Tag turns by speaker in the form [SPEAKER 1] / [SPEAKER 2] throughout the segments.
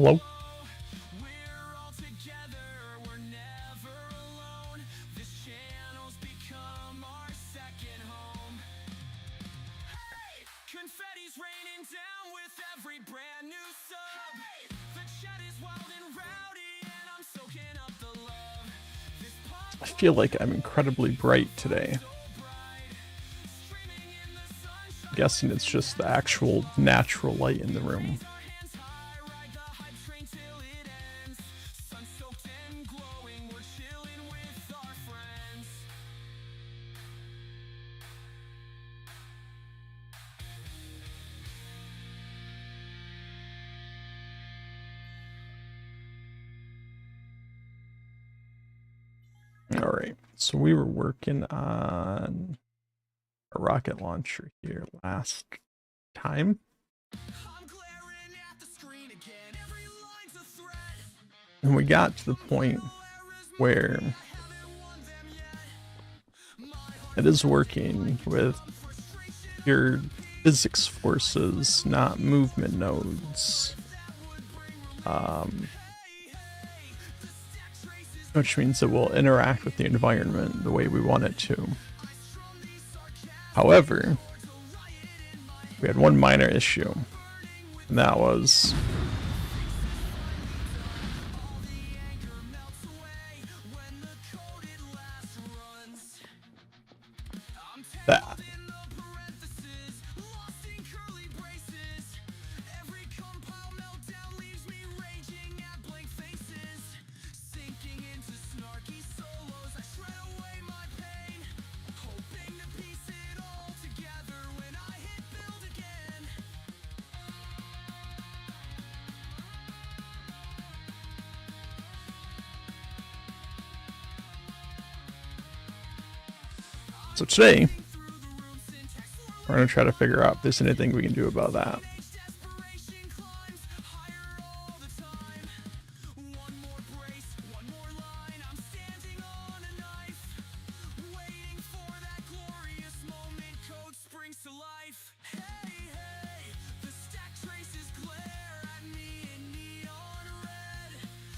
[SPEAKER 1] Hello?
[SPEAKER 2] Confetti's raining down with every brand new sub. The chat is wild and rowdy, and I'm soaking up the love. This
[SPEAKER 1] I feel like I'm incredibly bright today. I'm guessing it's just the actual natural light in the room. Alright, so we were working on a rocket launcher here last time. And we got to the point where it is working with your physics forces, not movement nodes. Which means it will interact with the environment the way we want it to. However, we had one minor issue, and that was that. So today, we're going to try to figure out if there's anything we can do about that.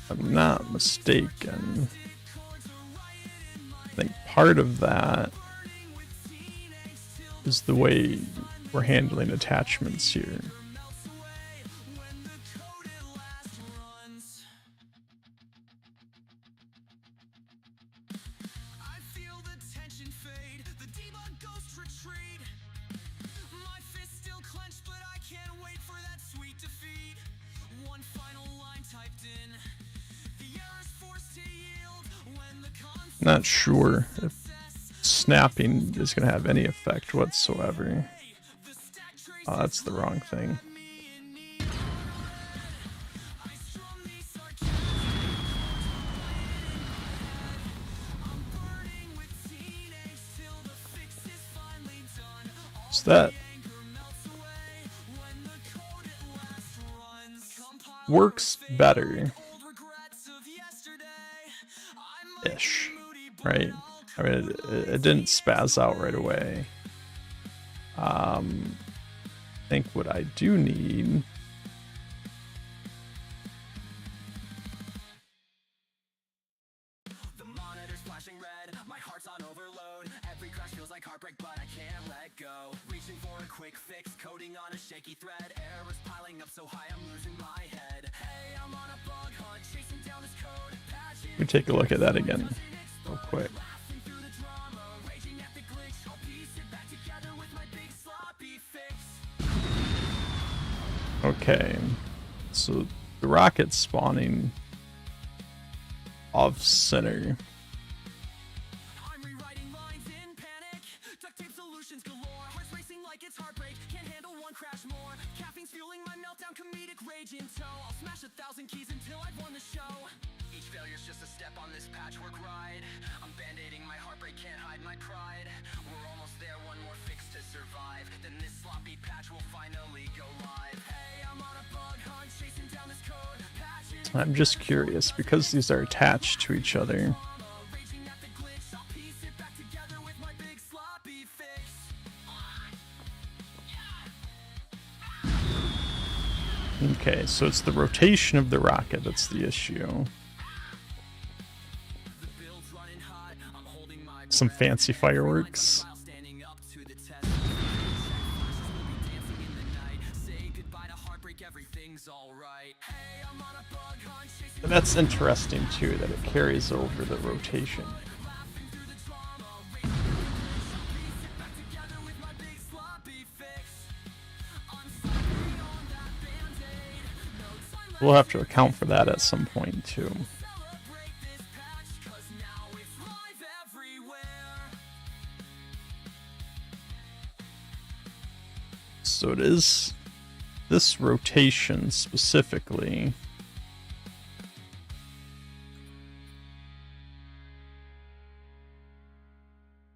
[SPEAKER 1] If I'm not mistaken, I think part of that is the way we're handling attachments here. Not sure if snapping is going to have any effect whatsoever. Oh, that's the wrong thing. So that works better ish, right? I mean, it didn't spaz out right away. I think what I do need
[SPEAKER 2] The monitor's flashing red, my heart's on overload. Every crash feels like heartbreak, but I can't let go. Reaching for a quick fix, coding on a shaky thread. Errors piling up so high, I'm losing my head. Hey, I'm on a bug hunt, chasing down this code.
[SPEAKER 1] Let me take a look at that again real quick. Okay, so the rocket's spawning off center.
[SPEAKER 2] I'm rewriting lines in panic. Duct tape solutions galore. Heart's racing like it's heartbreak. Can't handle one crash more. Caffeine's fueling my meltdown, comedic rage in tow. I'll smash 1,000 keys until I've won the show. Each failure's just a step on this patchwork ride. I'm band-aiding my heartbreak, can't hide my pride. We're almost there, one more fix to survive. Then this sloppy patch will finally go live. Hey, I'm on a bug hunt, chasing down this code.
[SPEAKER 1] I'm just curious, because these are attached to each other, Okay, so it's the rotation of the rocket that's the issue. Some fancy fireworks. And that's interesting too, that it carries over the rotation. We'll have to account for that at some point too. So it is this rotation specifically.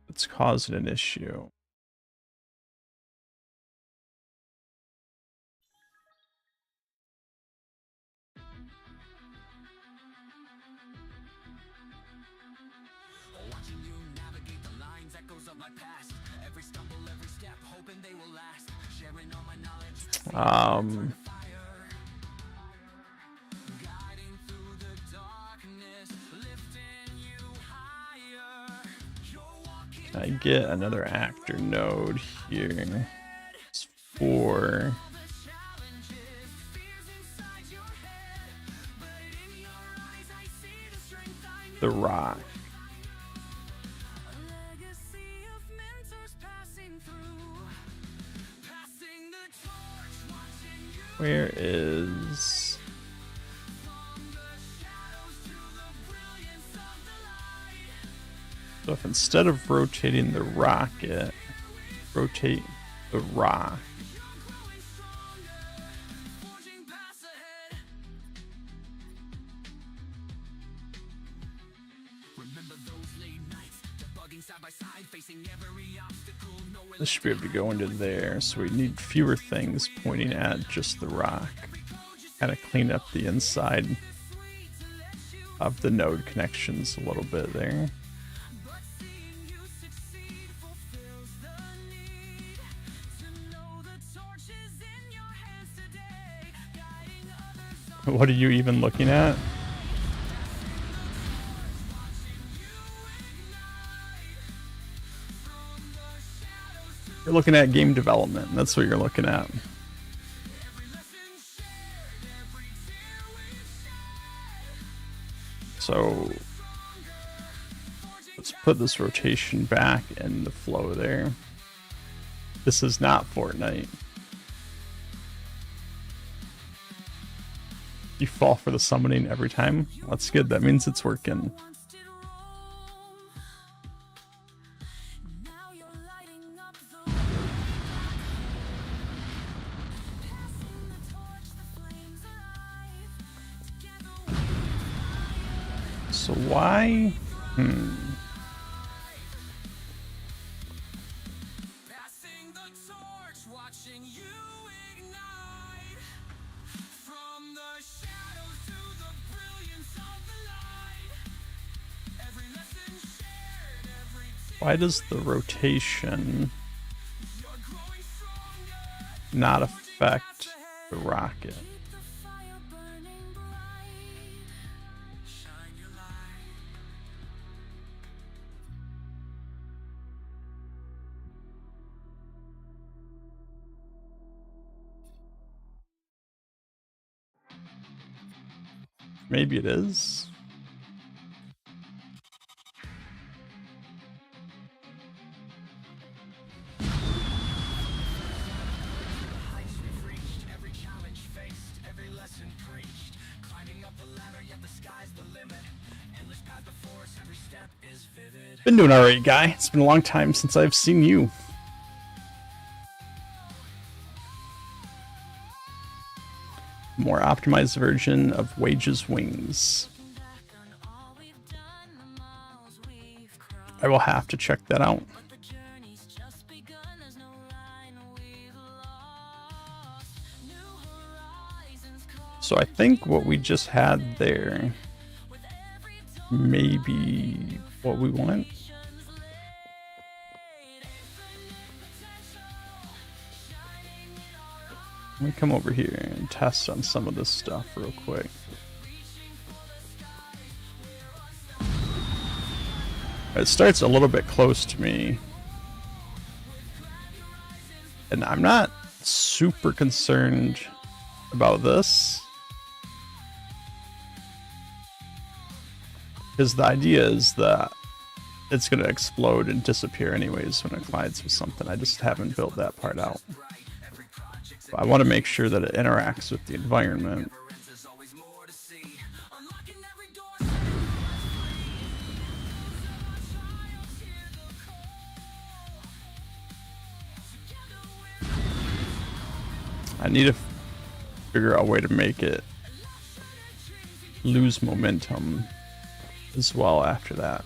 [SPEAKER 1] It's causing an issue. I get another actor node here. It's 4. The Rock. Where is... So if instead of rotating the rocket, rotate the rock. This should be able to go into there, so we need fewer things pointing at just the rock. Kind of clean up the inside of the node connections a little bit there. What are you even looking at? You're looking at game development. That's what you're looking at. So let's put this rotation back in the flow there. This is not Fortnite. You fall for the summoning every time. That's good. That means it's working. So why? Why does the rotation not affect the rocket? Maybe it is. Been doing alright, guy. It's been a long time since I've seen you. More optimized version of Wages Wings. I will have to check that out. So I think what we just had there may be what we want. Let me come over here and test on some of this stuff real quick. It starts a little bit close to me. And I'm not super concerned about this. Because the idea is that it's going to explode and disappear anyways when it collides with something. I just haven't built that part out. But I want to make sure that it interacts with the environment. I need to figure out a way to make it lose momentum as well after that.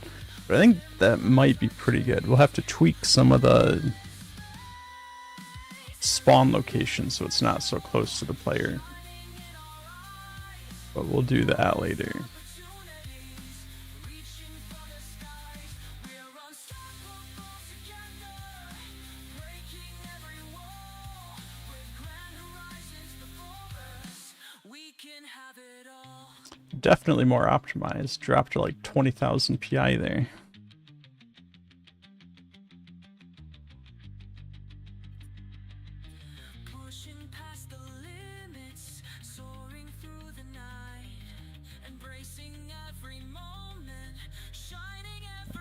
[SPEAKER 1] But I think that might be pretty good. We'll have to tweak some of the spawn locations so it's not so close to the player. But we'll do that later. Definitely more optimized. Dropped to like 20,000 PI there.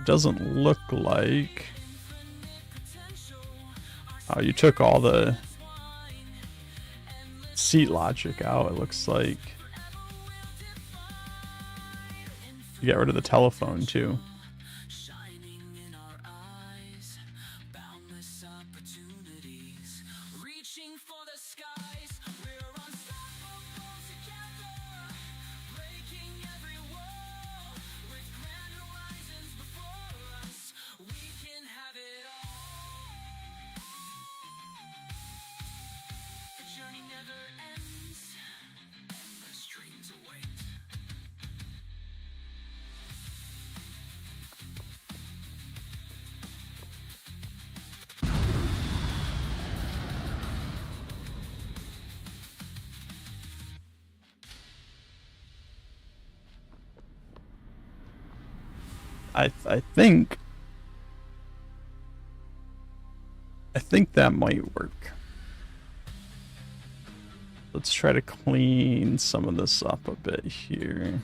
[SPEAKER 1] Doesn't look like... Oh, you took all the seat logic out, it looks like. You got rid of the telephone too. I think that might work. Let's try to clean some of this up a bit here.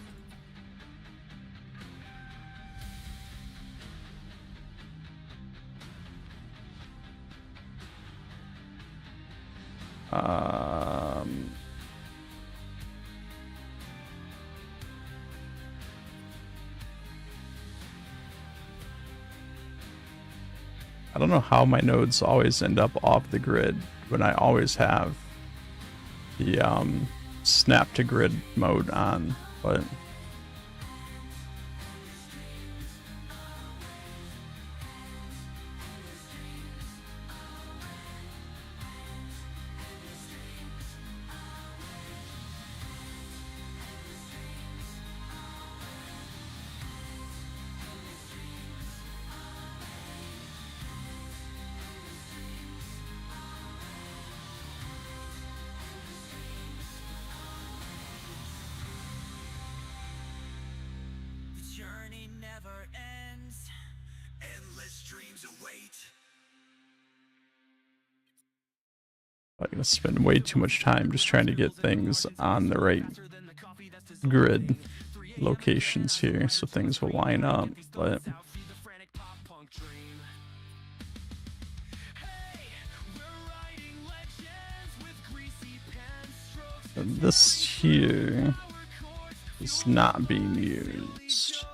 [SPEAKER 1] I don't know how my nodes always end up off the grid when I always have the snap to grid mode on, but I'm gonna spend way too much time just trying to get things on the right grid locations here so things will line up, but this here is not being used.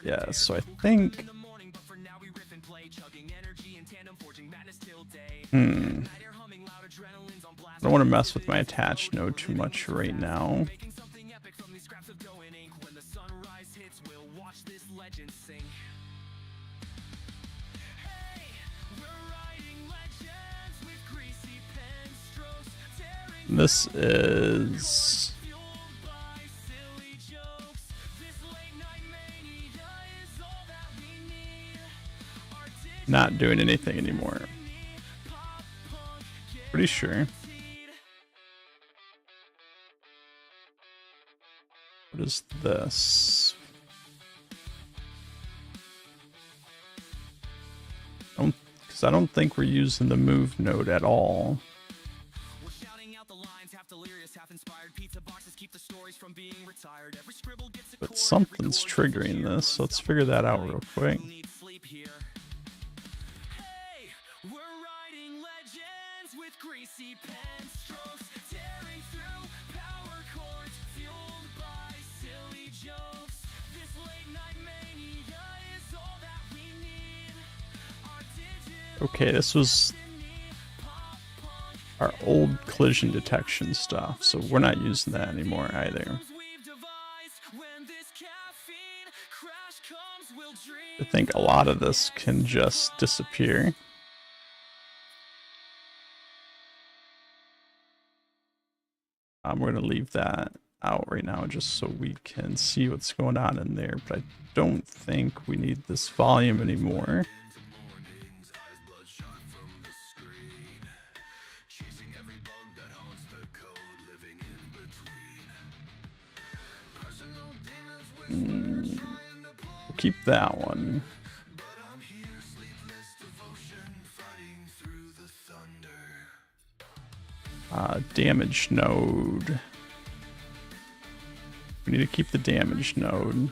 [SPEAKER 1] Yeah, so I think I don't want to mess with my attached node too much right now. This is not doing anything anymore. Pretty sure. What is this? Because I don't think we're using the move node at all.
[SPEAKER 2] We're shouting out the lines, half delirious, half inspired. Pizza boxes keep the stories from being retired. Every scribble gets a
[SPEAKER 1] But something's triggering this, so let's figure that out real quick.
[SPEAKER 2] need sleep here. Hey, we're writing legends with greasy pen strokes, tearing through power chords, fueled by silly jokes. This late night mania is all that we need. Our digital
[SPEAKER 1] Okay, this was our old collision detection stuff, so we're not using that anymore either.
[SPEAKER 2] we've devised. When this caffeine crash comes, we'll dream.
[SPEAKER 1] I think a lot of this can just disappear. We're going to leave that out right now just so we can see what's going on in there, but I don't think we need this volume anymore. We'll keep that one. Damage node. We need to keep the damage node.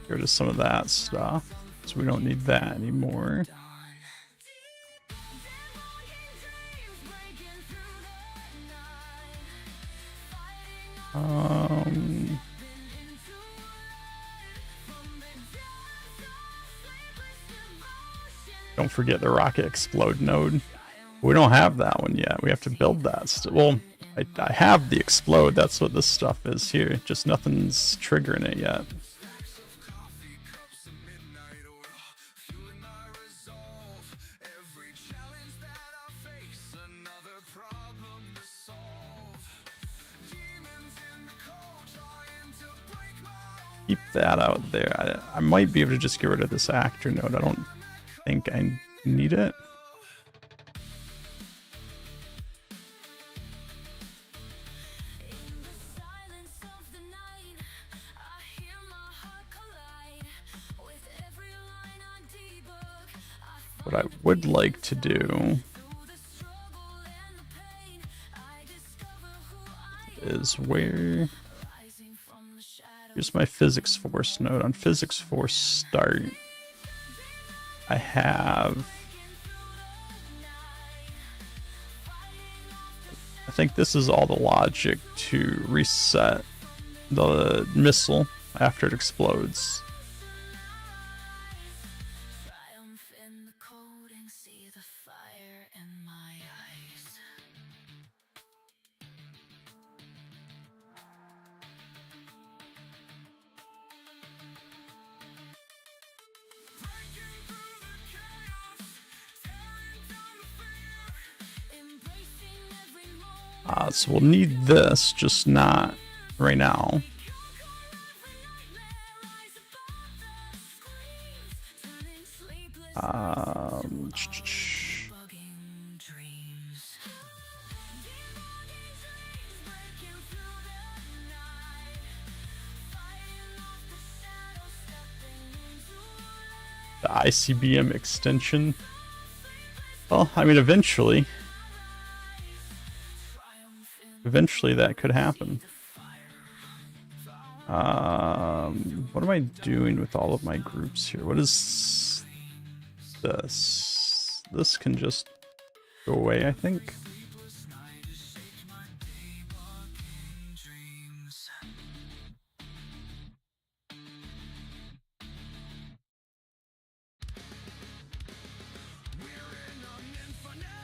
[SPEAKER 1] Get rid of some of that stuff, so we don't need that anymore. Don't forget the rocket explode node. We don't have that one yet. We have to build that. Well, I have the explode. That's what this stuff is here. Just nothing's triggering it yet. Keep that out there. I might be able to just get rid of this actor node. I don't think I need it. What I would like to do is where... Here's my physics force node. On physics force start, I have... I think this is all the logic to reset the missile after it explodes. So we'll need this, just not right now. The ICBM extension. Well, I mean, eventually that could happen. What am I doing with all of my groups here? What is this? This can just go away, I think.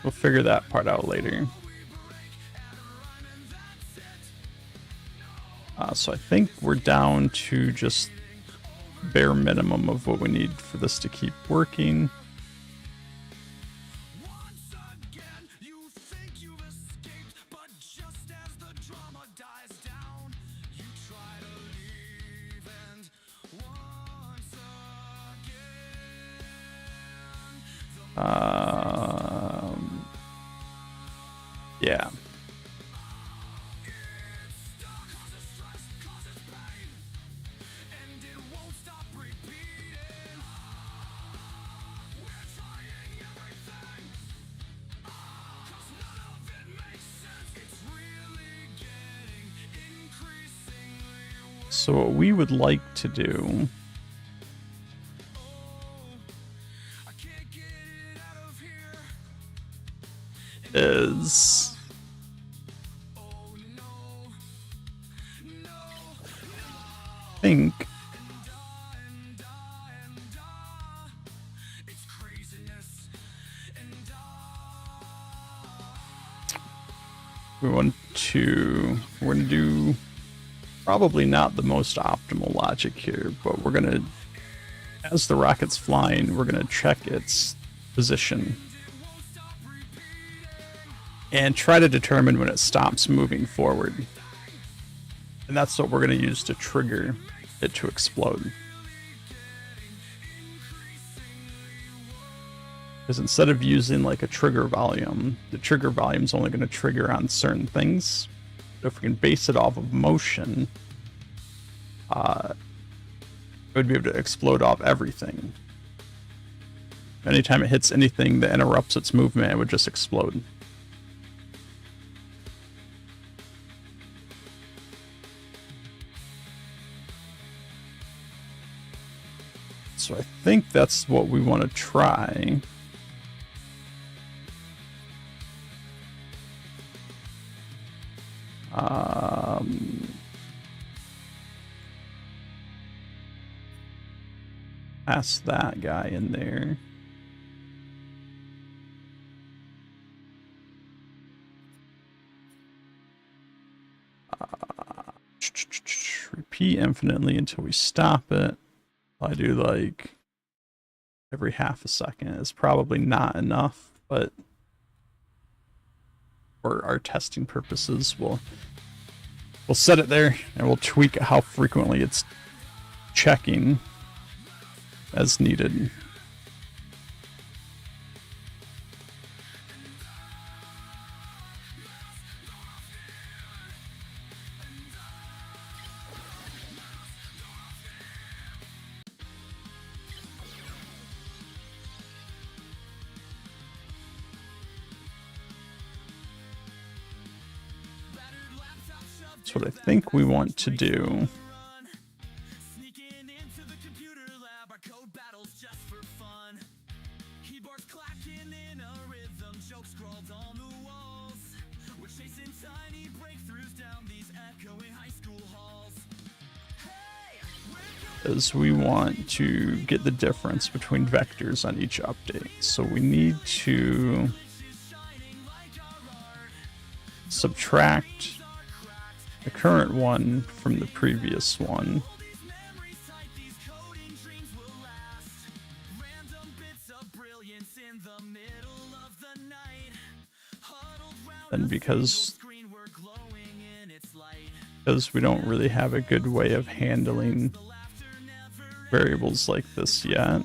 [SPEAKER 1] We'll figure that part out later. So I think we're down to just bare minimum of what we need for this to keep working. Yeah. So what we would like to do is think we're going to do probably not the most optimal logic here, but we're going to, as the rocket's flying, we're going to check its position and try to determine when it stops moving forward. And that's what we're going to use to trigger it to explode. Because instead of using like a trigger volume, the trigger volume is only going to trigger on certain things. But if we can base it off of motion, it would be able to explode off everything. Anytime it hits anything that interrupts its movement, it would just explode. So I think that's what we want to try. Pass that guy in there. Repeat infinitely until we stop it. I do like every half a second. It's probably not enough, but for our testing purposes, we'll set it there and we'll tweak how frequently it's checking as needed. That's what I think we want to do. Is we want to get the difference between vectors on each update. So we need to subtract the current one from the previous one. And because we don't really have a good way of handling variables like this yet,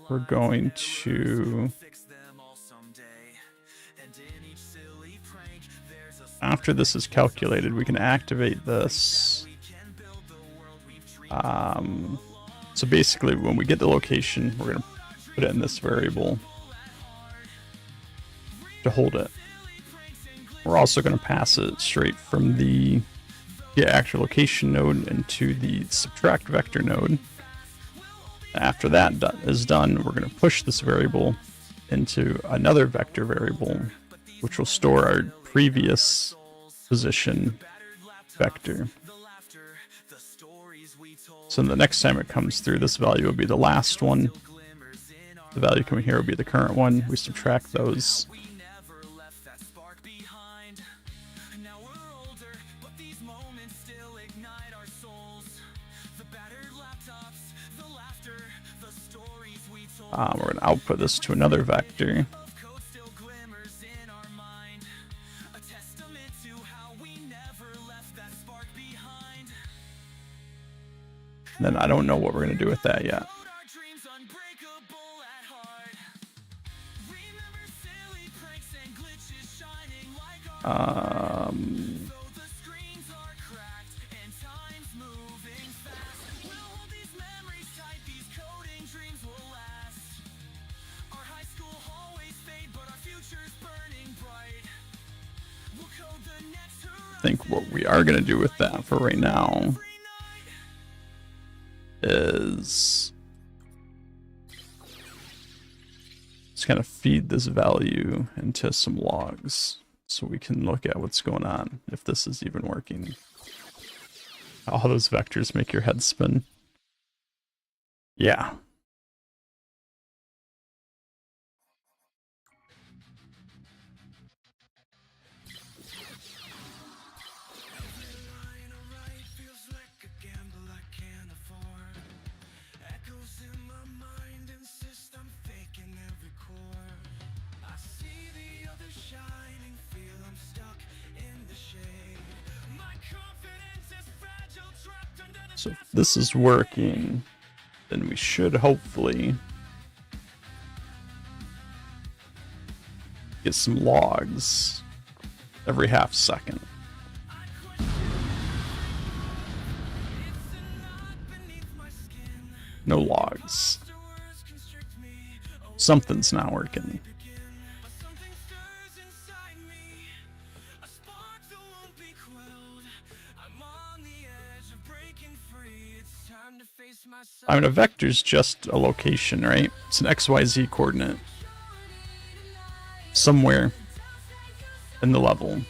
[SPEAKER 1] we're going to, after this is calculated, we can activate this. So basically when we get the location, we're going to put it in this variable to hold it. We're also going to pass it straight from the actual location node into the subtract vector node. After that is done, we're going to push this variable into another vector variable, which will store our previous position vector. So the next time it comes through, this value will be the last one. The value coming here will be the current one. We subtract those.
[SPEAKER 2] We never left that spark behind. Now we're older, but these moments still ignite our souls. The battered laptops, the laughter, the stories we told.
[SPEAKER 1] We're going to output this to another vector.
[SPEAKER 2] Of code still glimmers in our mind. A testament to how we never left that spark behind.
[SPEAKER 1] And then I don't know what we're going to do with that yet.
[SPEAKER 2] Our dreams unbreakable at heart. Remember silly pranks and glitches shining like our though the screens are cracked and time's moving fast. We'll hold these memories tight, these coding dreams will last. Our high school hallways fade, but our future's burning bright. We'll code the next
[SPEAKER 1] I think what we are going to do with that for right now is just kind of feed this value into some logs so we can look at what's going on, if this is even working. All those vectors make your head spin. Yeah. So if this is working, then we should hopefully get some logs every half second. No logs. Something's not working. I mean, a vector's just a location, right? It's an XYZ coordinate. Somewhere in the level.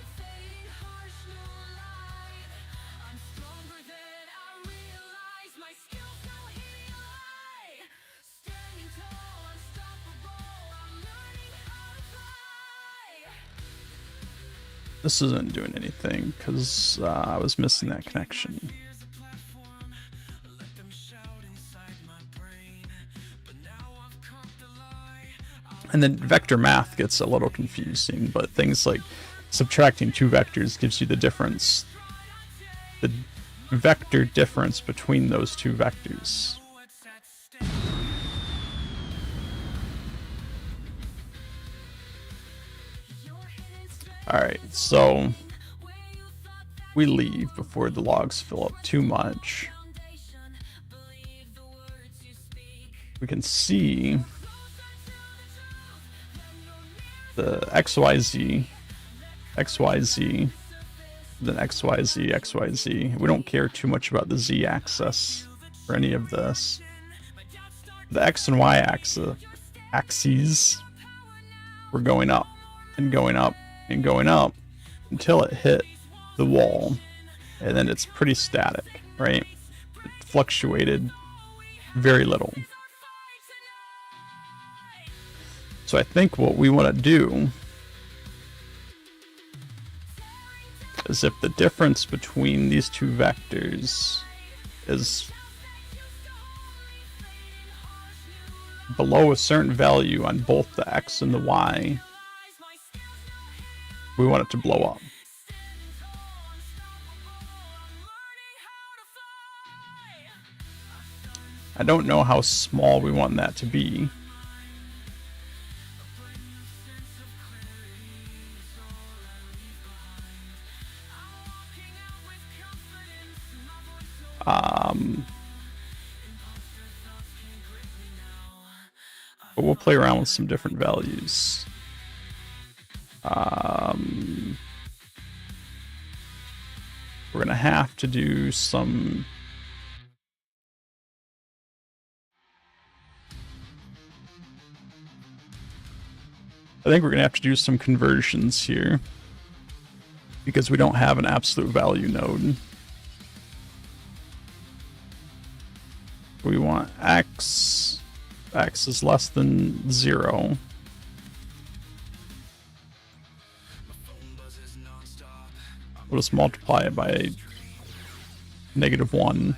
[SPEAKER 1] This isn't doing anything because I was missing that connection. And then vector math gets a little confusing, but things like subtracting two vectors gives you the difference, the vector difference between those two vectors. Alright, so we leave before the logs fill up too much. We can see the XYZ, XYZ, then XYZ, XYZ. We don't care too much about the Z axis or any of this. The X and Y axes were going up and going up and going up until it hit the wall, and then it's pretty static, right? It fluctuated very little. So I think what we want to do is, if the difference between these two vectors is below a certain value on both the X and the Y, we want it to blow up. I don't know how small we want that to be. But we'll play around with some different values. We're gonna have to do some I think we're gonna have to do some conversions here because we don't have an absolute value node. We want X x is less than 0, we'll just multiply it by -1.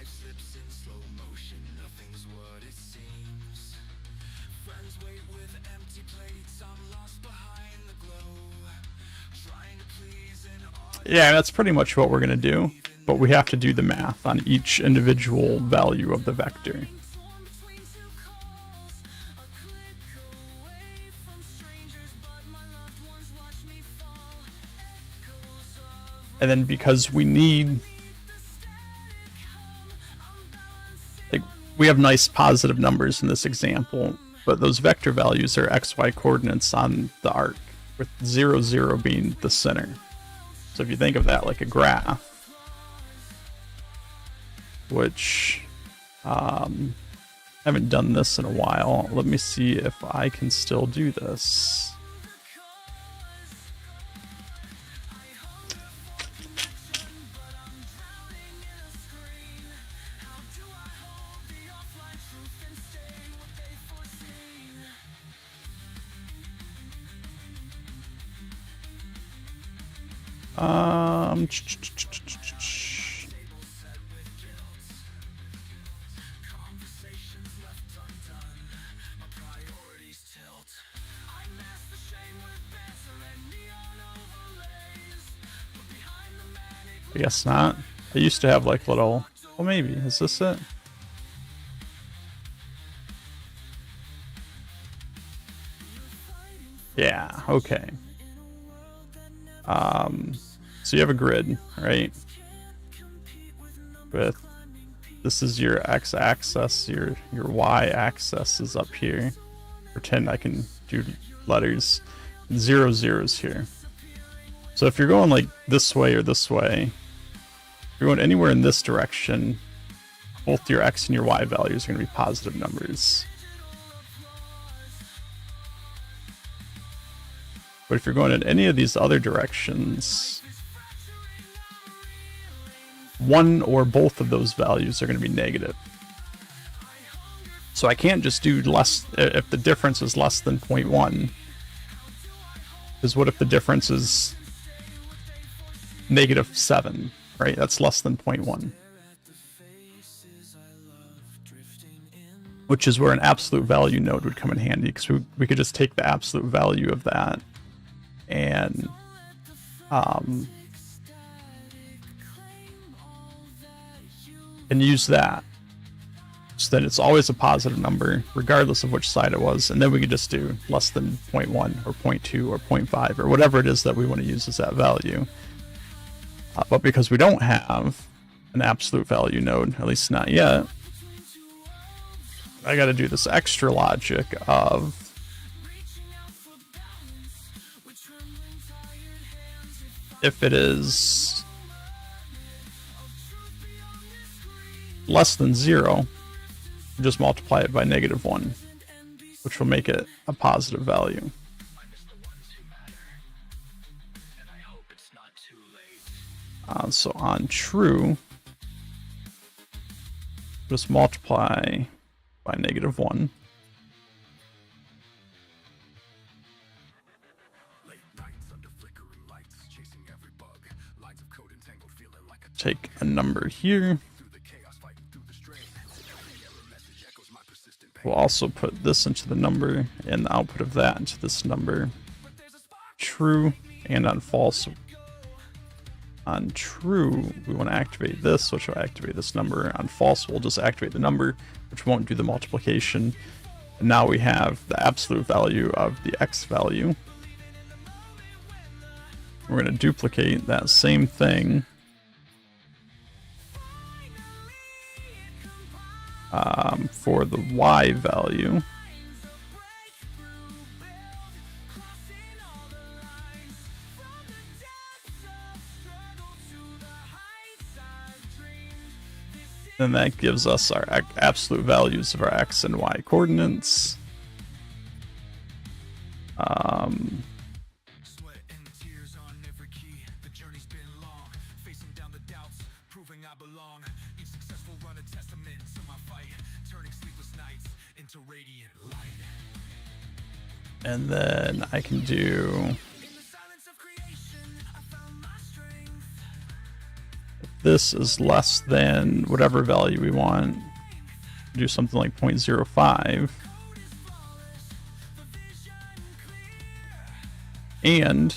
[SPEAKER 1] Yeah, that's pretty much what we're going to do, but we have to do the math on each individual value of the vector. And then because we need, like, we have nice positive numbers in this example, but those vector values are xy coordinates on the arc, with 0, 0 being the center. So if you think of that like a graph, which I haven't done this in a while. Let me see if I can still do this. I guess not. I used to have like little, well maybe, is this it? Yeah, okay. So you have a grid, right? With, this is your x-axis, your y-axis is up here. Pretend I can do letters. 0, 0's here. So if you're going like this way or this way, if you're going anywhere in this direction, both your x and your y values are going to be positive numbers. But if you're going in any of these other directions, one or both of those values are going to be negative. So I can't just do less if the difference is less than 0.1. Because what if the difference is -7, right? That's less than 0.1. Which is where an absolute value node would come in handy, because we could just take the absolute value of that and use that. So then it's always a positive number, regardless of which side it was, and then we could just do less than 0.1 or 0.2 or 0.5 or whatever it is that we want to use as that value. But because we don't have an absolute value node, at least not yet, I got to do this extra logic of if it is less than 0, just multiply it by -1, which will make it a positive value. So on true, just multiply by -1. Take a number here. We'll also put this into the number and the output of that into this number. True, and on false. On true, we want to activate this, which will activate this number. On false, we'll just activate the number, which won't do the multiplication. And now we have the absolute value of the x value. We're going to duplicate that same thing for the y value. And that gives us our absolute values of our x and y coordinates. And then I can do, if this is less than whatever value we want, do something like 0.05. And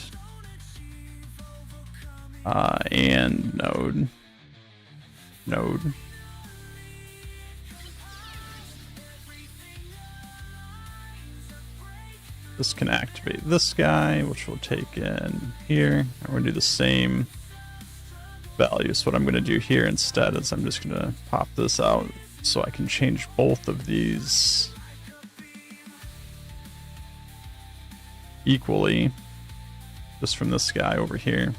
[SPEAKER 1] node. This can activate this guy, which we'll take in here. And we're gonna do the same value. So what I'm gonna do here instead is I'm just gonna pop this out so I can change both of these equally, just from this guy over here.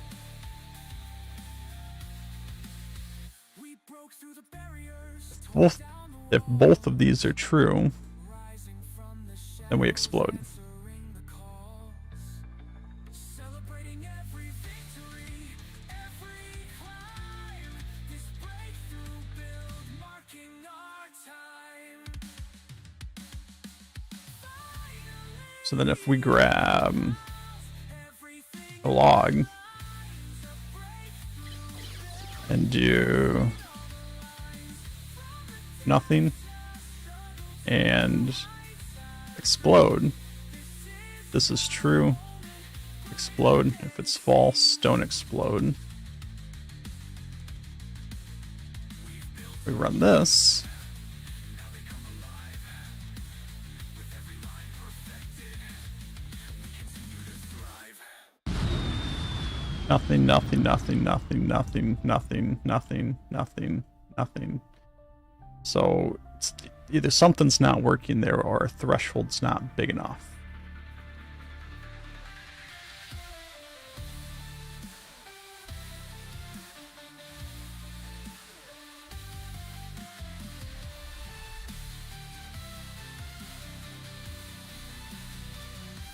[SPEAKER 1] If both of these are true, then we explode. So then if we grab a log and do nothing and explode, this is true, explode. If it's false, don't explode. We run this. Nothing, nothing, nothing, nothing, nothing, nothing, nothing, nothing, nothing. So it's either something's not working there or our threshold's not big enough.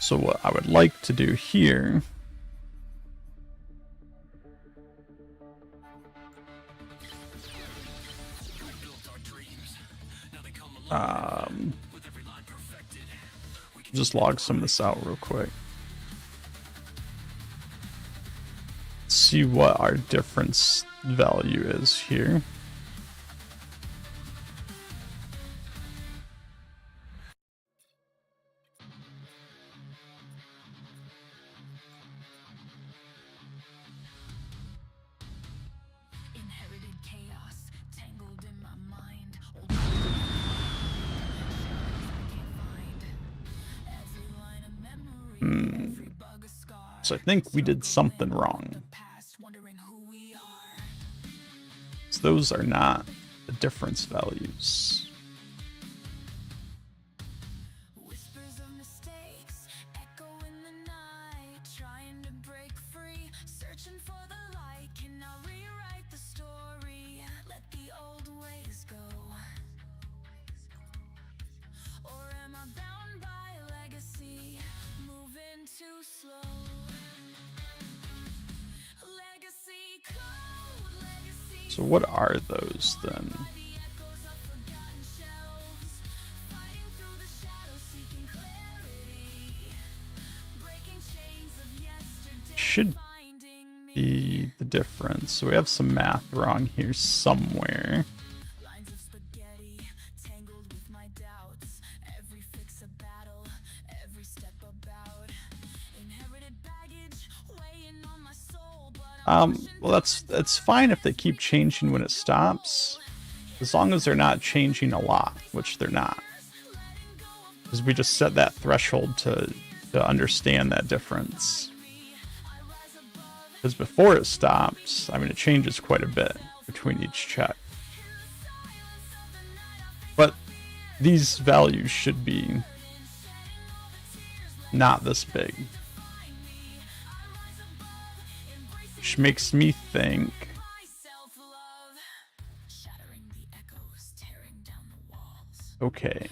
[SPEAKER 1] So what I would like to do here just log some of this out real quick. See what our difference value is here. So I think we did something wrong. So those are not the difference values. So what are those then? Should be the difference. So we have some math wrong here somewhere. Well, that's fine if they keep changing when it stops, as long as they're not changing a lot, which they're not. Because we just set that threshold to understand that difference. Because before it stops, I mean, it changes quite a bit between each check. But these values should be not this big. Which makes me think okay.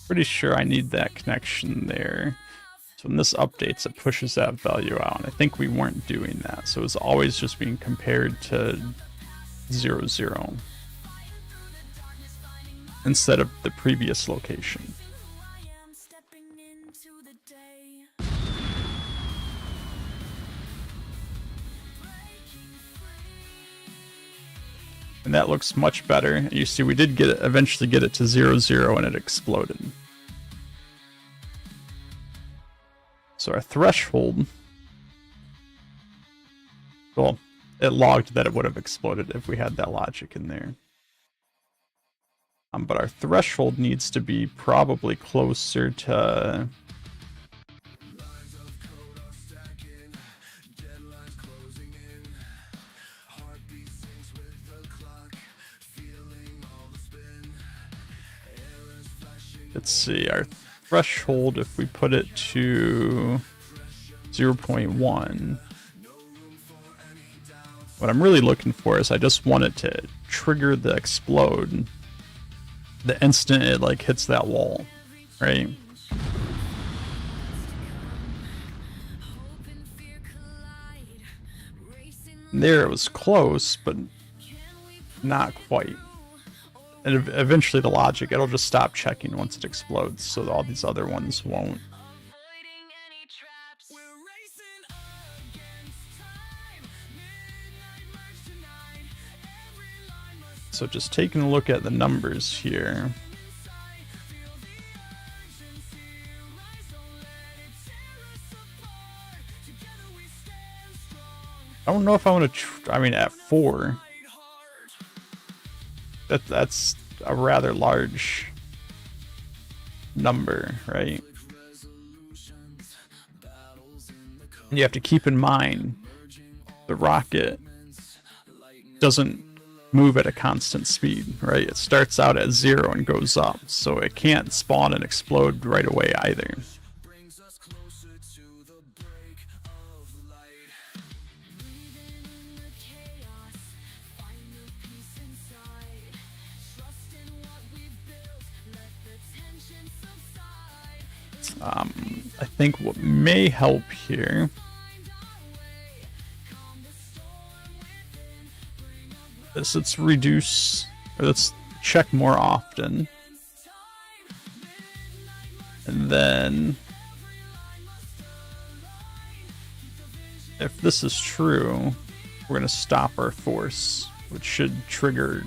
[SPEAKER 1] Pretty sure I need that connection there. So So when this updates, it pushes that value out. And I think we weren't doing that. So it's always just being compared to 0, 0 instead of the previous location. And that looks much better. You see, we did get it, eventually get it to 0, 0 and it exploded. So our threshold, well, it logged that it would have exploded if we had that logic in there. But our threshold needs to be probably closer to... Let's see, our threshold, if we put it to 0.1, what I'm really looking for is I just want it to trigger the explode the instant it like hits that wall, right? There it was close, but not quite. And eventually the logic, it'll just stop checking once it explodes, so all these other ones won't. So just taking a look at the numbers here. I don't know if I want to, I mean, at 4. That's a rather large number, right? And you have to keep in mind the rocket doesn't move at a constant speed, right? It starts out at 0 and goes up, so it can't spawn and explode right away either. I think what may help here is let's reduce, or let's check more often. And then if this is true, we're going to stop our force, which should trigger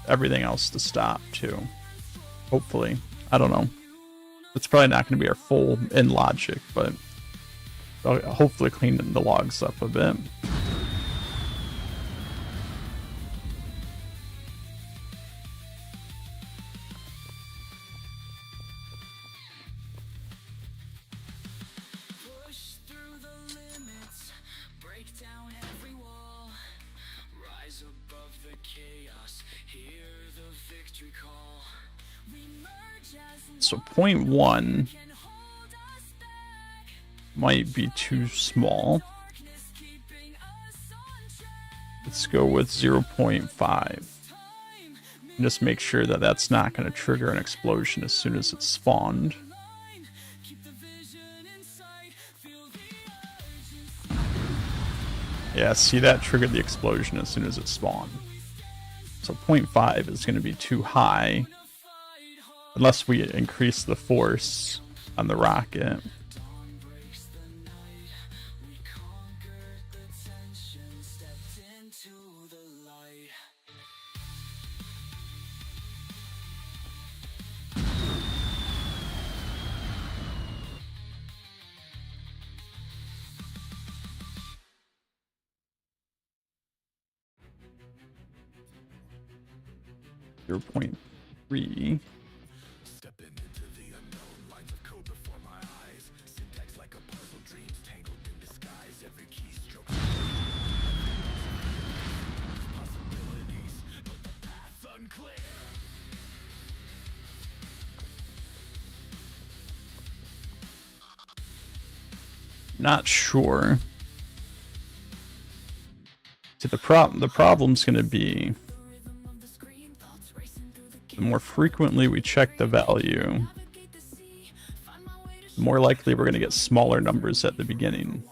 [SPEAKER 1] everything else to stop too. Hopefully. I don't know. It's probably not going to be our full end logic, but I'll hopefully clean the logs up a bit. So 0.1 might be too small. Let's go with 0.5. Just make sure that that's not going to trigger an explosion as soon as it's spawned. Yeah, see, that triggered the explosion as soon as it spawned. So 0.5 is going to be too high. Unless we increase the force on the rocket. .3. Not sure. See, the problem's going to be the more frequently we check the value, more likely we're going to get smaller numbers at the beginning.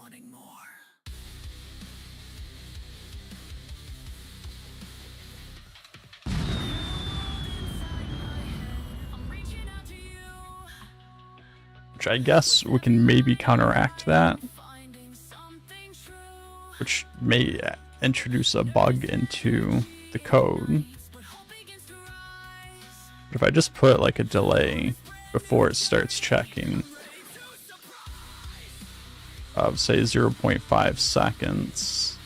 [SPEAKER 1] Which I guess we can maybe counteract that, which may introduce a bug into the code. But if I just put like a delay before it starts checking of say 0.5 seconds,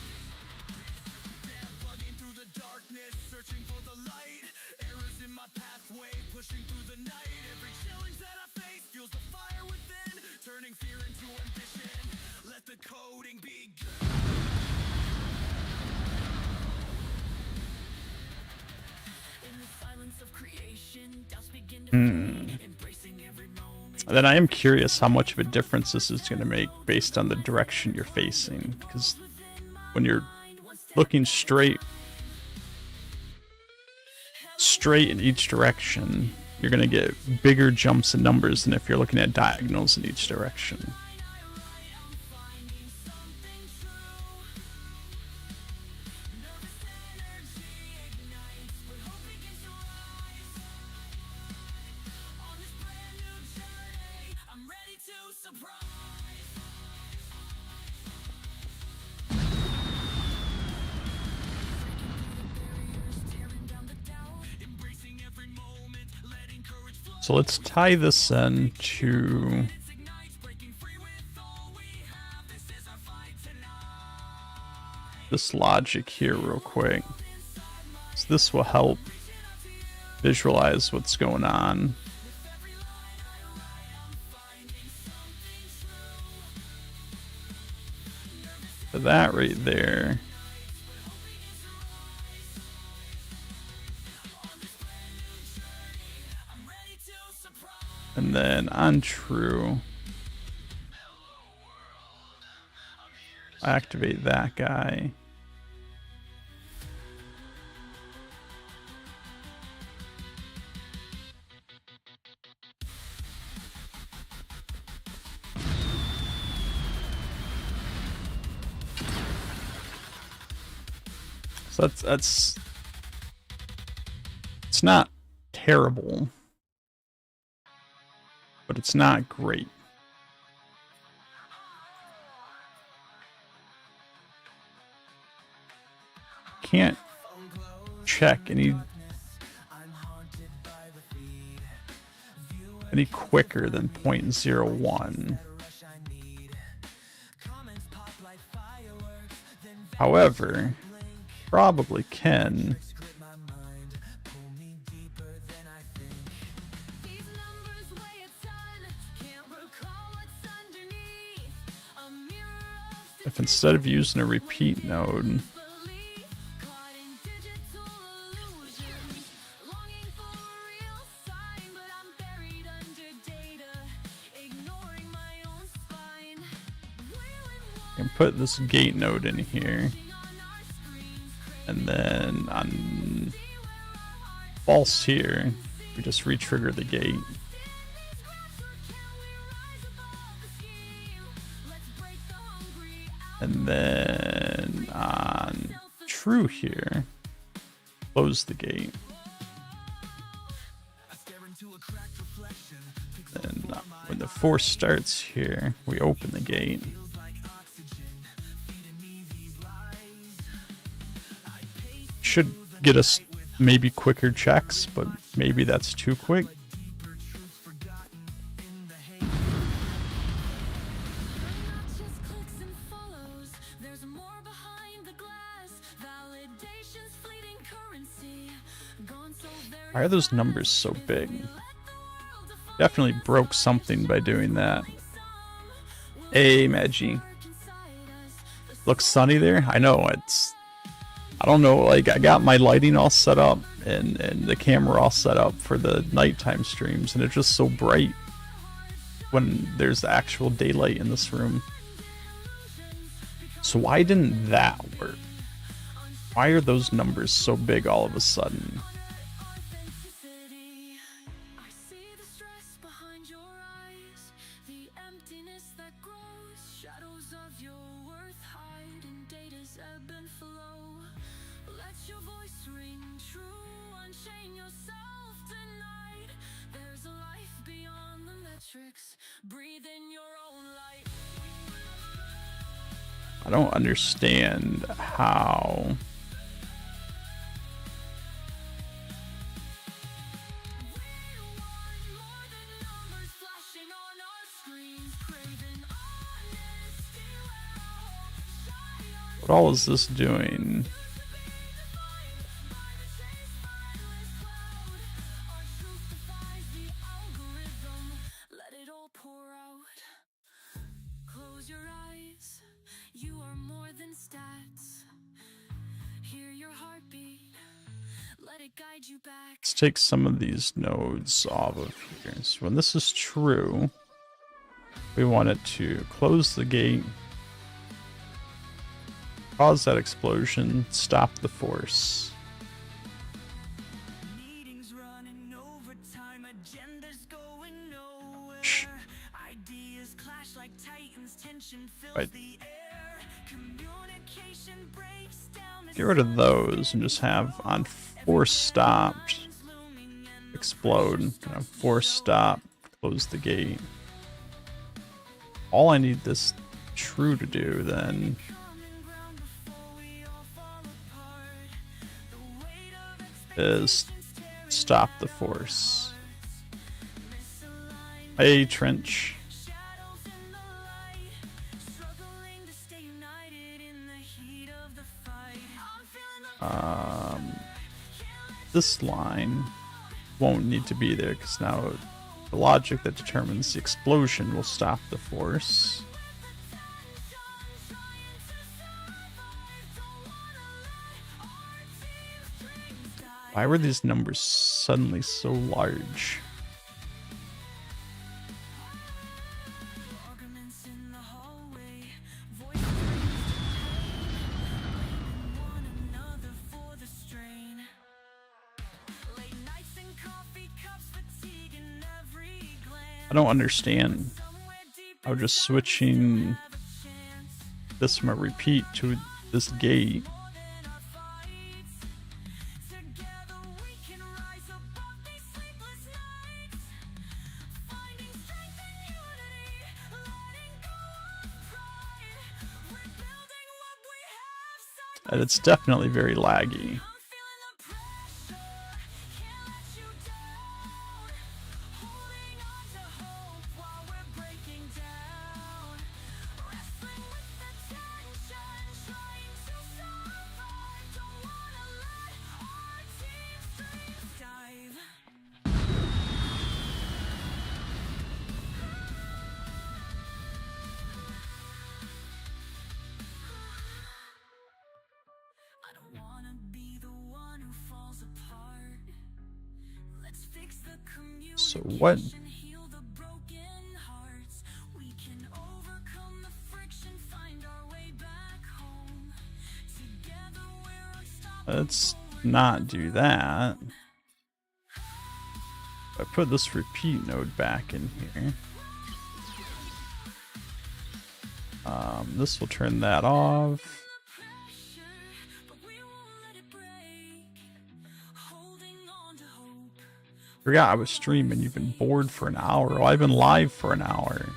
[SPEAKER 1] then I am curious how much of a difference this is going to make based on the direction you're facing, because when you're looking straight in each direction, you're going to get bigger jumps in numbers than if you're looking at diagonals in each direction. So let's tie this in to this logic here real quick. So this will help visualize what's going on. So that right there. And then on true, activate that guy. So that's it's not terrible, but it's not great. Can't check any quicker than 0.01. However, probably can if instead of using a repeat node, I can put this gate node in here, and then on false here, we just re-trigger the gate. And then on true here, close the gate. And when the force starts here, we open the gate. Should get us maybe quicker checks, but maybe that's too quick. Why are those numbers so big? Definitely broke something by doing that. Hey, Magi. Looks sunny there? I know, I don't know, like, I got my lighting all set up and the camera all set up for the nighttime streams, and it's just so bright when there's actual daylight in this room. So why didn't that work? Why are those numbers so big all of a sudden? I don't understand how. What all is this doing? Let's take some of these nodes off of here. So when this is true, we want it to close the gate, cause that explosion, stop the force. Shh. Right. Get rid of those and just have on force stopped, explode, force stop, close the gate. All I need this true to do then is stop the force. Hey, Trench. This line won't need to be there because now the logic that determines the explosion will stop the force. Why were these numbers suddenly so large? I don't understand how just switching this from a repeat to this gate and it's definitely very laggy. So what? Let's not do that. I put this repeat node back in here. This will turn that off. Forgot I was streaming. You've been bored for an hour. Well, I've been live for an hour.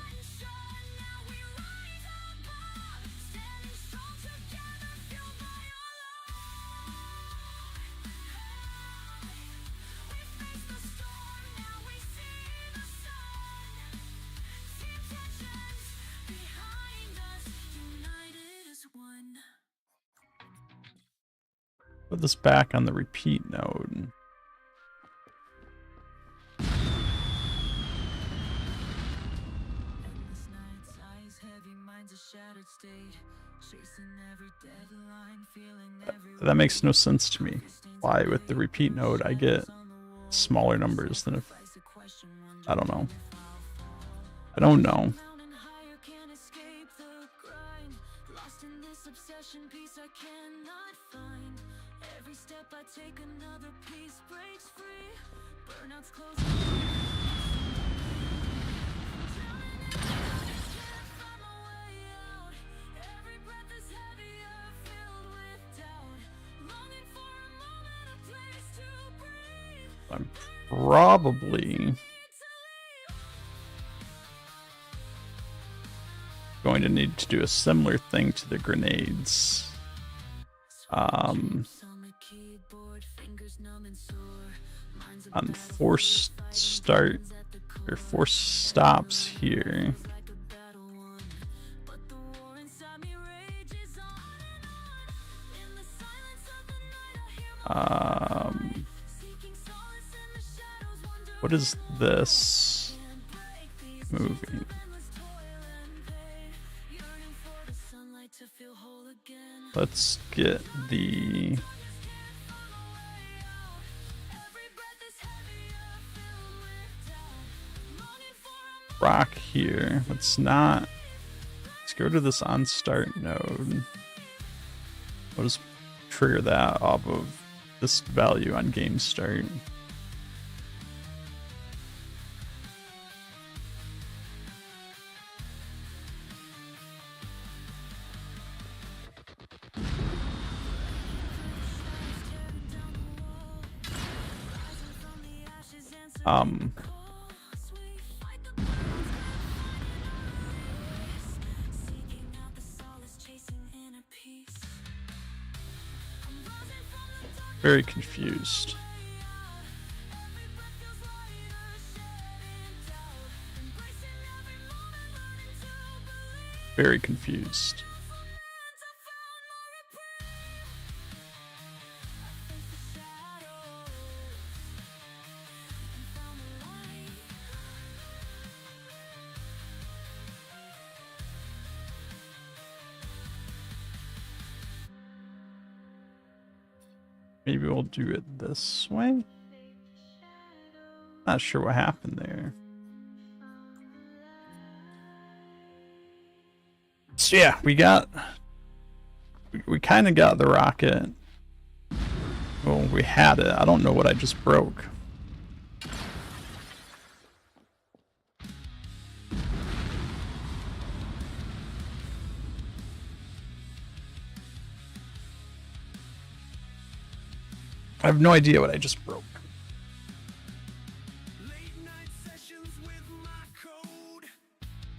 [SPEAKER 1] Put this back on the repeat node. That makes no sense to me. Why with the repeat node I get smaller numbers than if... I don't know. I don't know. I'm probably going going to need to do a similar thing to the grenades. On forced start or forced stops here. What is this moving? Let's get the rock here. Let's go to this on start node. We'll just trigger that off of this value on game start. Very confused. Very confused. Maybe we'll do it this way. Not sure what happened there. So yeah, we kind of got the rocket. Well, we had it. I don't know what I just broke. I have no idea what I just broke.
[SPEAKER 2] Late night sessions with my code,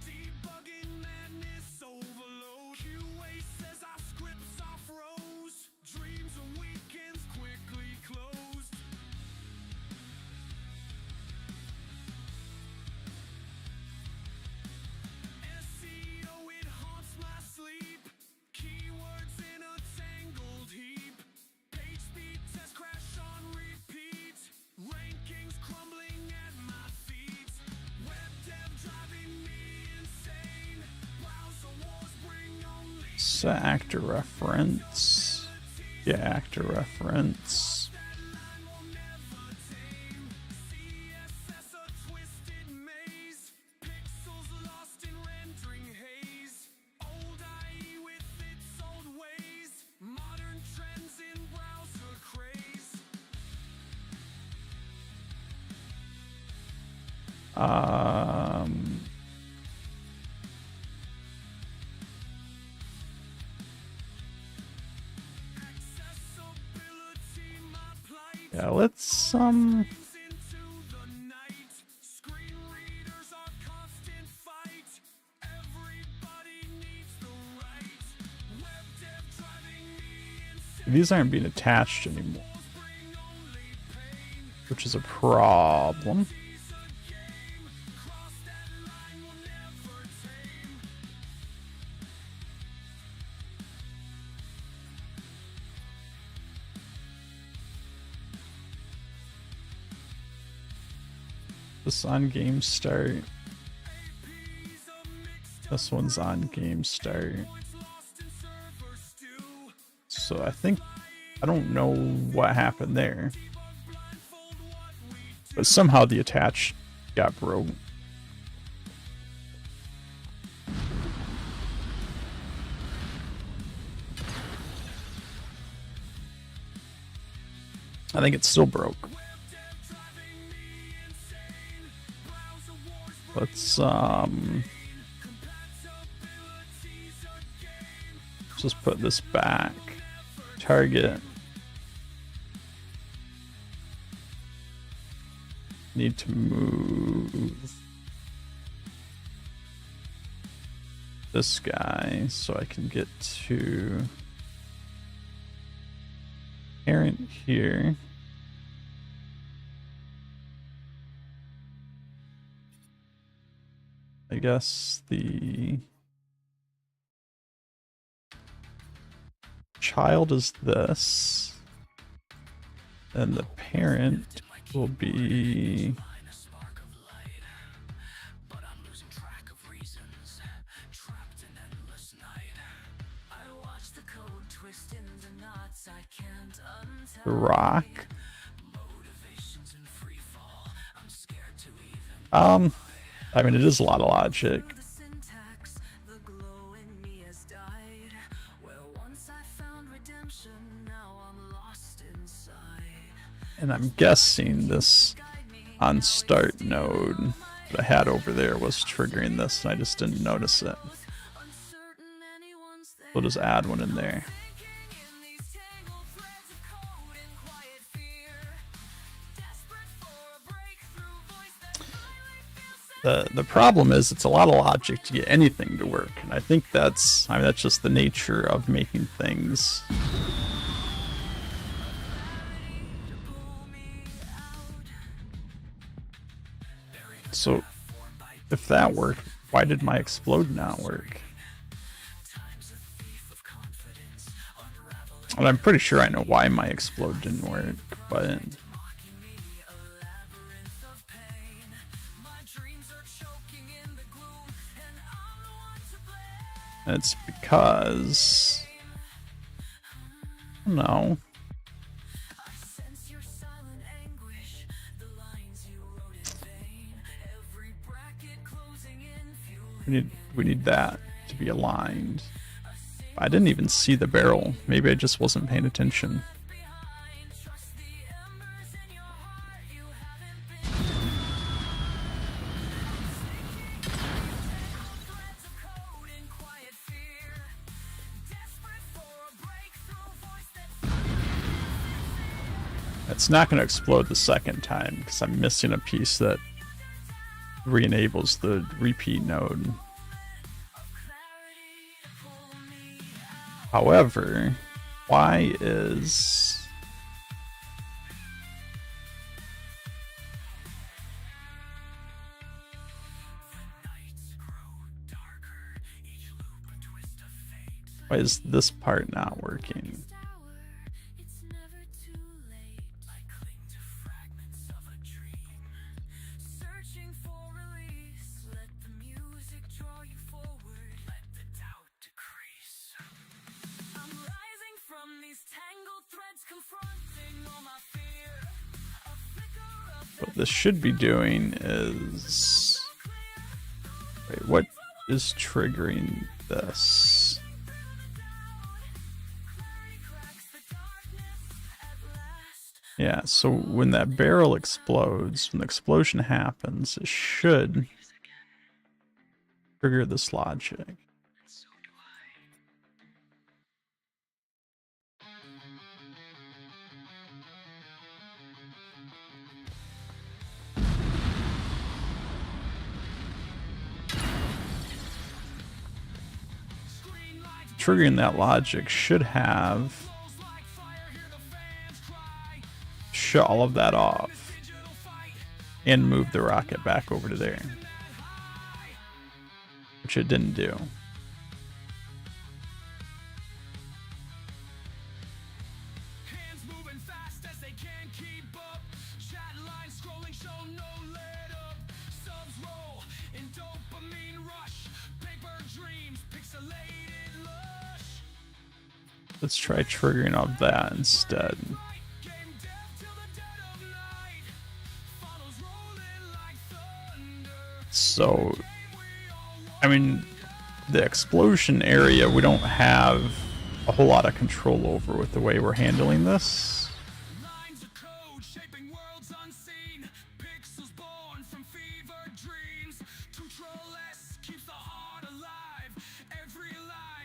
[SPEAKER 2] debugging madness overload. QA says our scripts are froze, dreams and weekends quickly closed. SEO, it haunts my sleep, keywords in a tangled heap. Page speed test crash on repeat, rankings crumbling at my feet. Web dev driving me insane, browser wars bring only
[SPEAKER 1] Set actor reference. Yeah, actor reference.
[SPEAKER 2] line will never tame. CSS a twisted maze, pixels lost in rendering haze. Old IE with its old ways, modern trends in browser craze. Accessibility, my plight.
[SPEAKER 1] Yeah, let's
[SPEAKER 2] Into the night, screen readers are constant fight. Everybody needs the right. Web dev driving me insane.
[SPEAKER 1] these aren't being attached anymore,
[SPEAKER 2] Wars bring only pain.
[SPEAKER 1] which is a problem.
[SPEAKER 2] Piece of game, cross that line will never tame.
[SPEAKER 1] This on game start.
[SPEAKER 2] Piece of mixed
[SPEAKER 1] This one's on game start.
[SPEAKER 2] voice lost in server stew.
[SPEAKER 1] So I don't know what happened there,
[SPEAKER 2] Blindfold what we do.
[SPEAKER 1] but somehow the attach got broke. I think it's still broke. Let's just put this back. Target. Need to move. this guy so I can get to parent here. I guess the child is this, and the parent will be the rock. I mean, it is a lot of logic. And I'm guessing this on start node that I had over there was triggering this, and I just didn't notice it. We'll just add one in there. The problem is it's a lot of logic to get anything to work, and I think that's just the nature of making things. So if that worked, why did my explode not work? And I'm pretty sure I know why my explode didn't work, but it's because, no. We need that to be aligned. I didn't even see the barrel. Maybe I just wasn't paying attention. It's not going to explode the second time because I'm missing a piece that re-enables the repeat node. However, why is this part not working? What this should be doing is... Wait, what is triggering this? Yeah, so when that barrel explodes, when the explosion happens, it should trigger this logic. Triggering that logic should have shut all of that off and move the rocket back over to there, which it didn't do. Let's try triggering off that instead. So, I mean, the explosion area we don't have a whole lot of control over with the way we're handling this.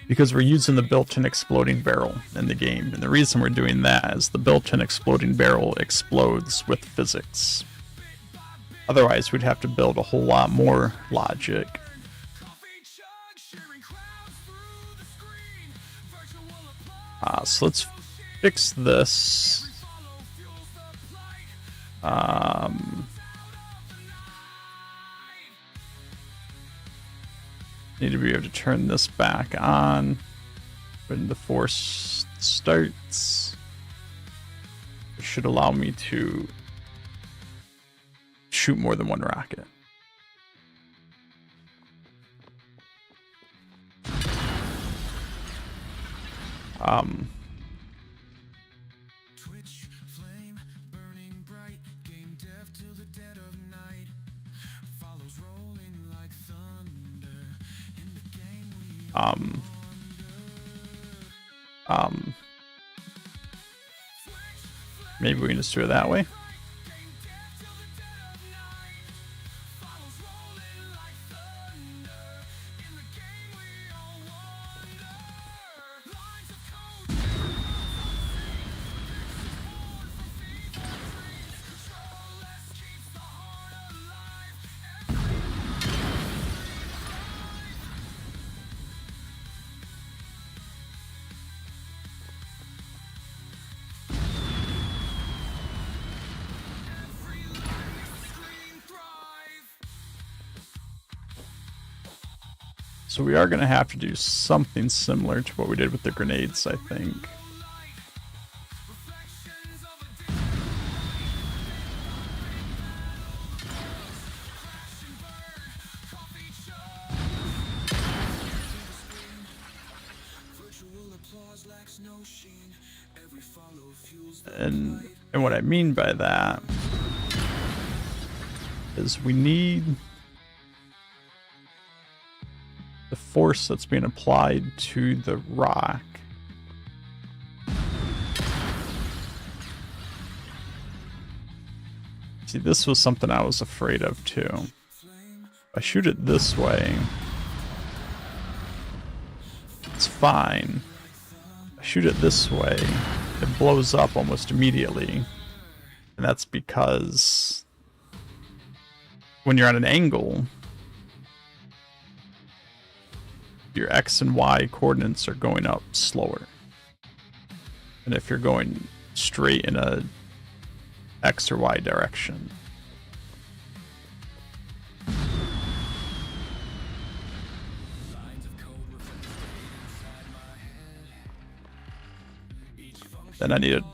[SPEAKER 1] Because we're using the built-in exploding barrel in the game, and the reason we're doing that is the built-in exploding barrel explodes with physics. Otherwise, we'd have to build a whole lot more logic. So let's fix this. Need to be able to turn this back on when the force starts. It should allow me to shoot more than one rocket.
[SPEAKER 2] Twitch flame burning bright, game dev till the dead of night. Follows rolling like thunder in the game we
[SPEAKER 1] Maybe we can just do it that way.
[SPEAKER 2] game dev till the dead of night. Follows rolling like thunder in the game we all wander. Lines of code, control less keeps the heart alive. Screen thrive.
[SPEAKER 1] So we are going to have to do something similar to what we did with the grenades, I think.
[SPEAKER 2] Reflections of a coffee shop. Virtual applause lacks no sheen. Every follow fuels the
[SPEAKER 1] And what I mean by that is we need the force that's being applied to the rock see, this was something I was afraid of too. If I shoot it this way, it's fine. If I shoot it this way, it blows up almost immediately. And that's because when you're at an angle, your X and Y coordinates are going up slower. And if you're going straight in a X or Y direction, then I need to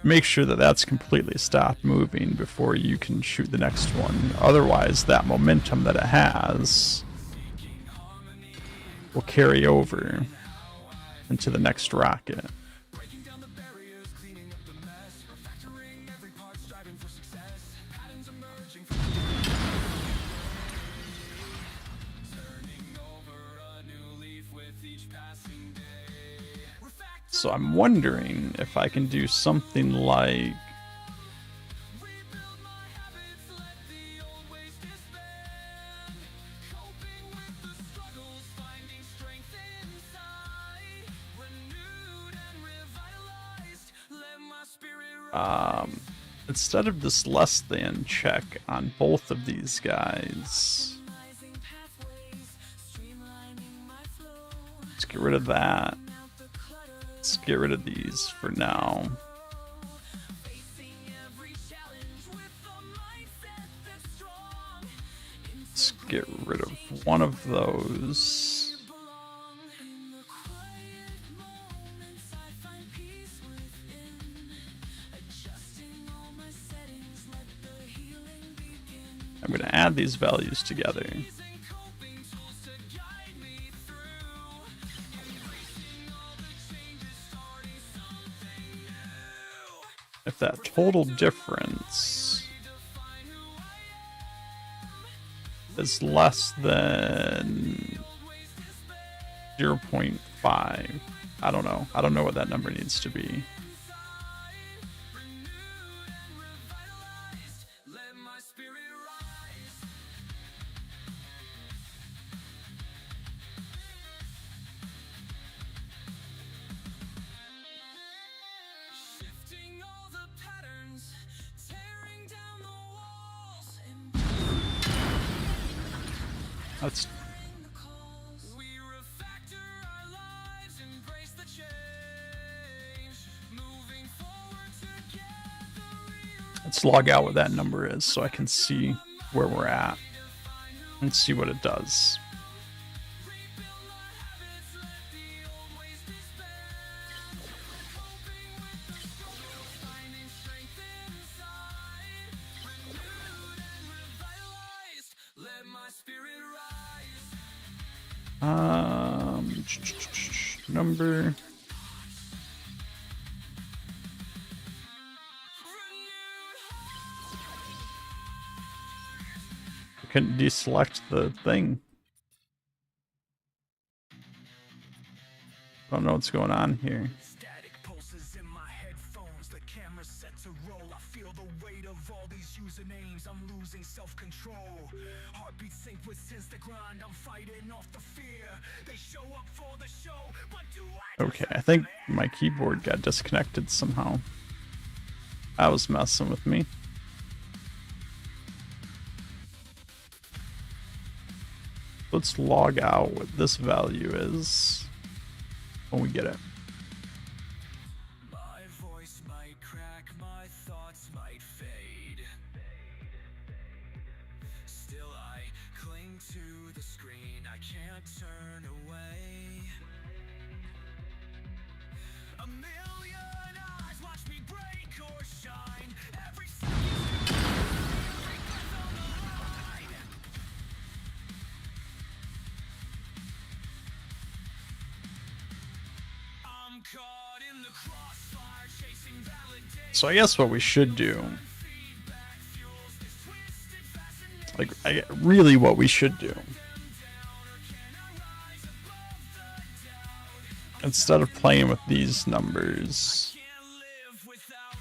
[SPEAKER 1] make sure that that's completely stopped moving before you can shoot the next one. Otherwise, that momentum that it has will carry over into the next rocket.
[SPEAKER 2] breaking down the barriers, cleaning up the mess, refactoring every part, striving for success. Patterns emerging from turning over a new leaf with each passing day.
[SPEAKER 1] So I'm wondering if I can do something like
[SPEAKER 2] Rebuild my habits, let the old ways disband. Coping with the struggles, finding strength inside. Renewed and revitalized, let my spirit rise.
[SPEAKER 1] instead of this less than check on both of these guys,
[SPEAKER 2] Optimizing pathways, streamlining my flow.
[SPEAKER 1] let's get rid of that.
[SPEAKER 2] Out the clutter,
[SPEAKER 1] Let's get rid of these for now.
[SPEAKER 2] facing every challenge with a mindset that's strong.
[SPEAKER 1] Let's get rid of one of those.
[SPEAKER 2] Belong in the quiet moments, I find peace within. Adjusting all my settings, let the healing begin.
[SPEAKER 1] I'm going to add these values together.
[SPEAKER 2] Using coping tools to guide me through. Embracing all the changes, starting something new.
[SPEAKER 1] If that total difference
[SPEAKER 2] Define who I
[SPEAKER 1] is less than 0.5, I don't know. I don't know what that number needs to be.
[SPEAKER 2] let my spirit rise. Shifting all the patterns, tearing down the walls,
[SPEAKER 1] That's
[SPEAKER 2] embracing the calls. We refactor our lives, embrace the change.
[SPEAKER 1] Let's log out what that number is so I can see where we're at and see what it does. Number. I couldn't deselect the thing. I don't know what's going on here.
[SPEAKER 2] Static pulses in my headphones, the camera's set to roll. I feel the weight of all these usernames. I'm losing self-control. Heartbeat sync with since the grind. I'm fighting off the fear. They show up for the show, but do I?
[SPEAKER 1] Okay, I think my keyboard got disconnected somehow. That was messing with me. Let's log out what this value is when we get it.
[SPEAKER 2] My voice might crack, my thoughts might fade. Still I cling to the screen, I can't turn away. A million eyes watch me break or shine. Every second, every breath on the line. I'm caught in the crossfire, chasing validation.
[SPEAKER 1] So I guess what we should do, like really what we should do, instead of playing with these numbers,
[SPEAKER 2] Can't live without.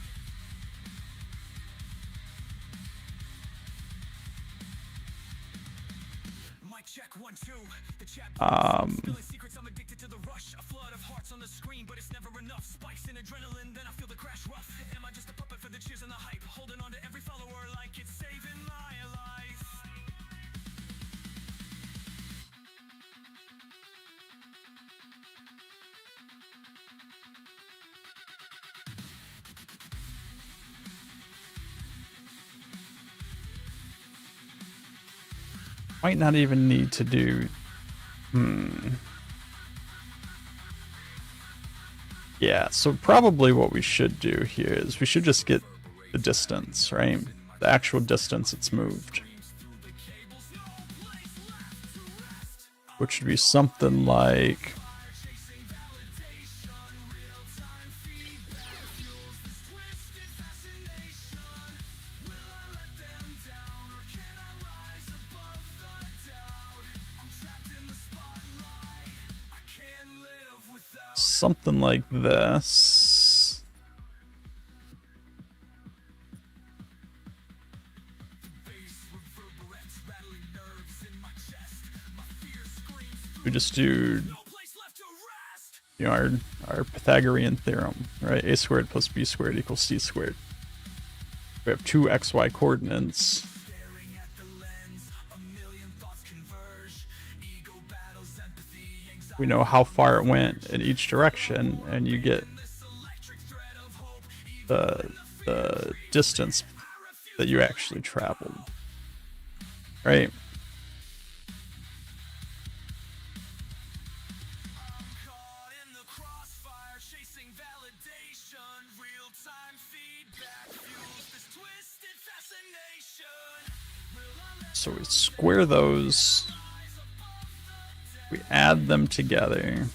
[SPEAKER 2] Mic check 1 2. The chat spilling secrets. I'm addicted to the rush. A flood of hearts on the screen, but it's never enough. Spikes in adrenaline, then I feel the crash rough. Am I just a puppet for the cheers and the hype? Holding on to every follower like it's saving my life.
[SPEAKER 1] might not even need to do. Yeah, so probably what we should do here is we should just get the distance, right? The actual distance it's moved. Which would be something like... something like this. We just do, you know, our Pythagorean theorem, right? A squared plus b squared equals c squared. We have two xy coordinates. We know how far it went in each direction, and you get the distance that you actually traveled, right? So we square those. We add them together.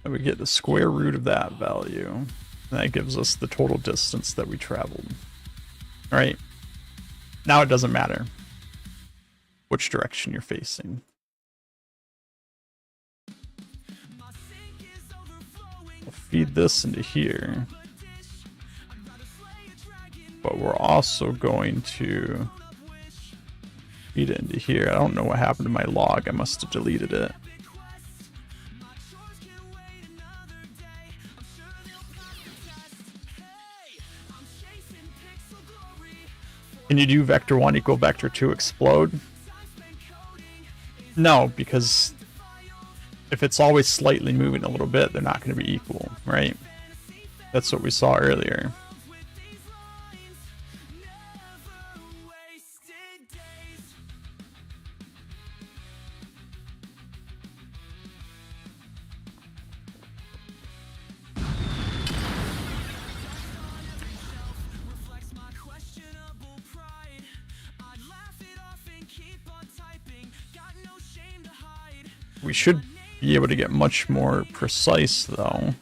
[SPEAKER 1] And we get the square root of that value. And that gives us the total distance that we traveled. All right. Now it doesn't matter which direction you're facing. We'll feed this into here. But we're also going to feed it into here. I don't know what happened to my log. I must have deleted it. Can you do vector 1 equal vector 2 explode? No, because if it's always slightly moving a little bit, they're not going to be equal, right? That's what we saw earlier. We should be able to get much more precise though.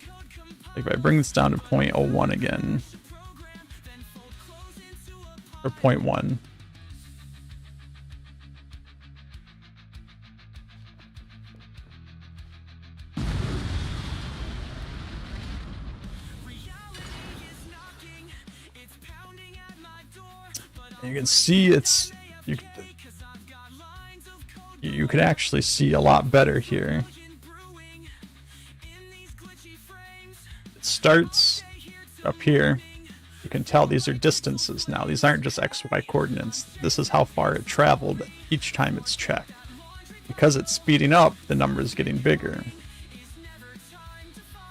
[SPEAKER 1] Like if I bring this down to 0.01 again, or 0.1. You can see it's you can actually see a lot better here. It starts up here. You can tell these are distances now. These aren't just XY coordinates. This is how far it traveled each time it's checked. Because it's speeding up, the number is getting bigger.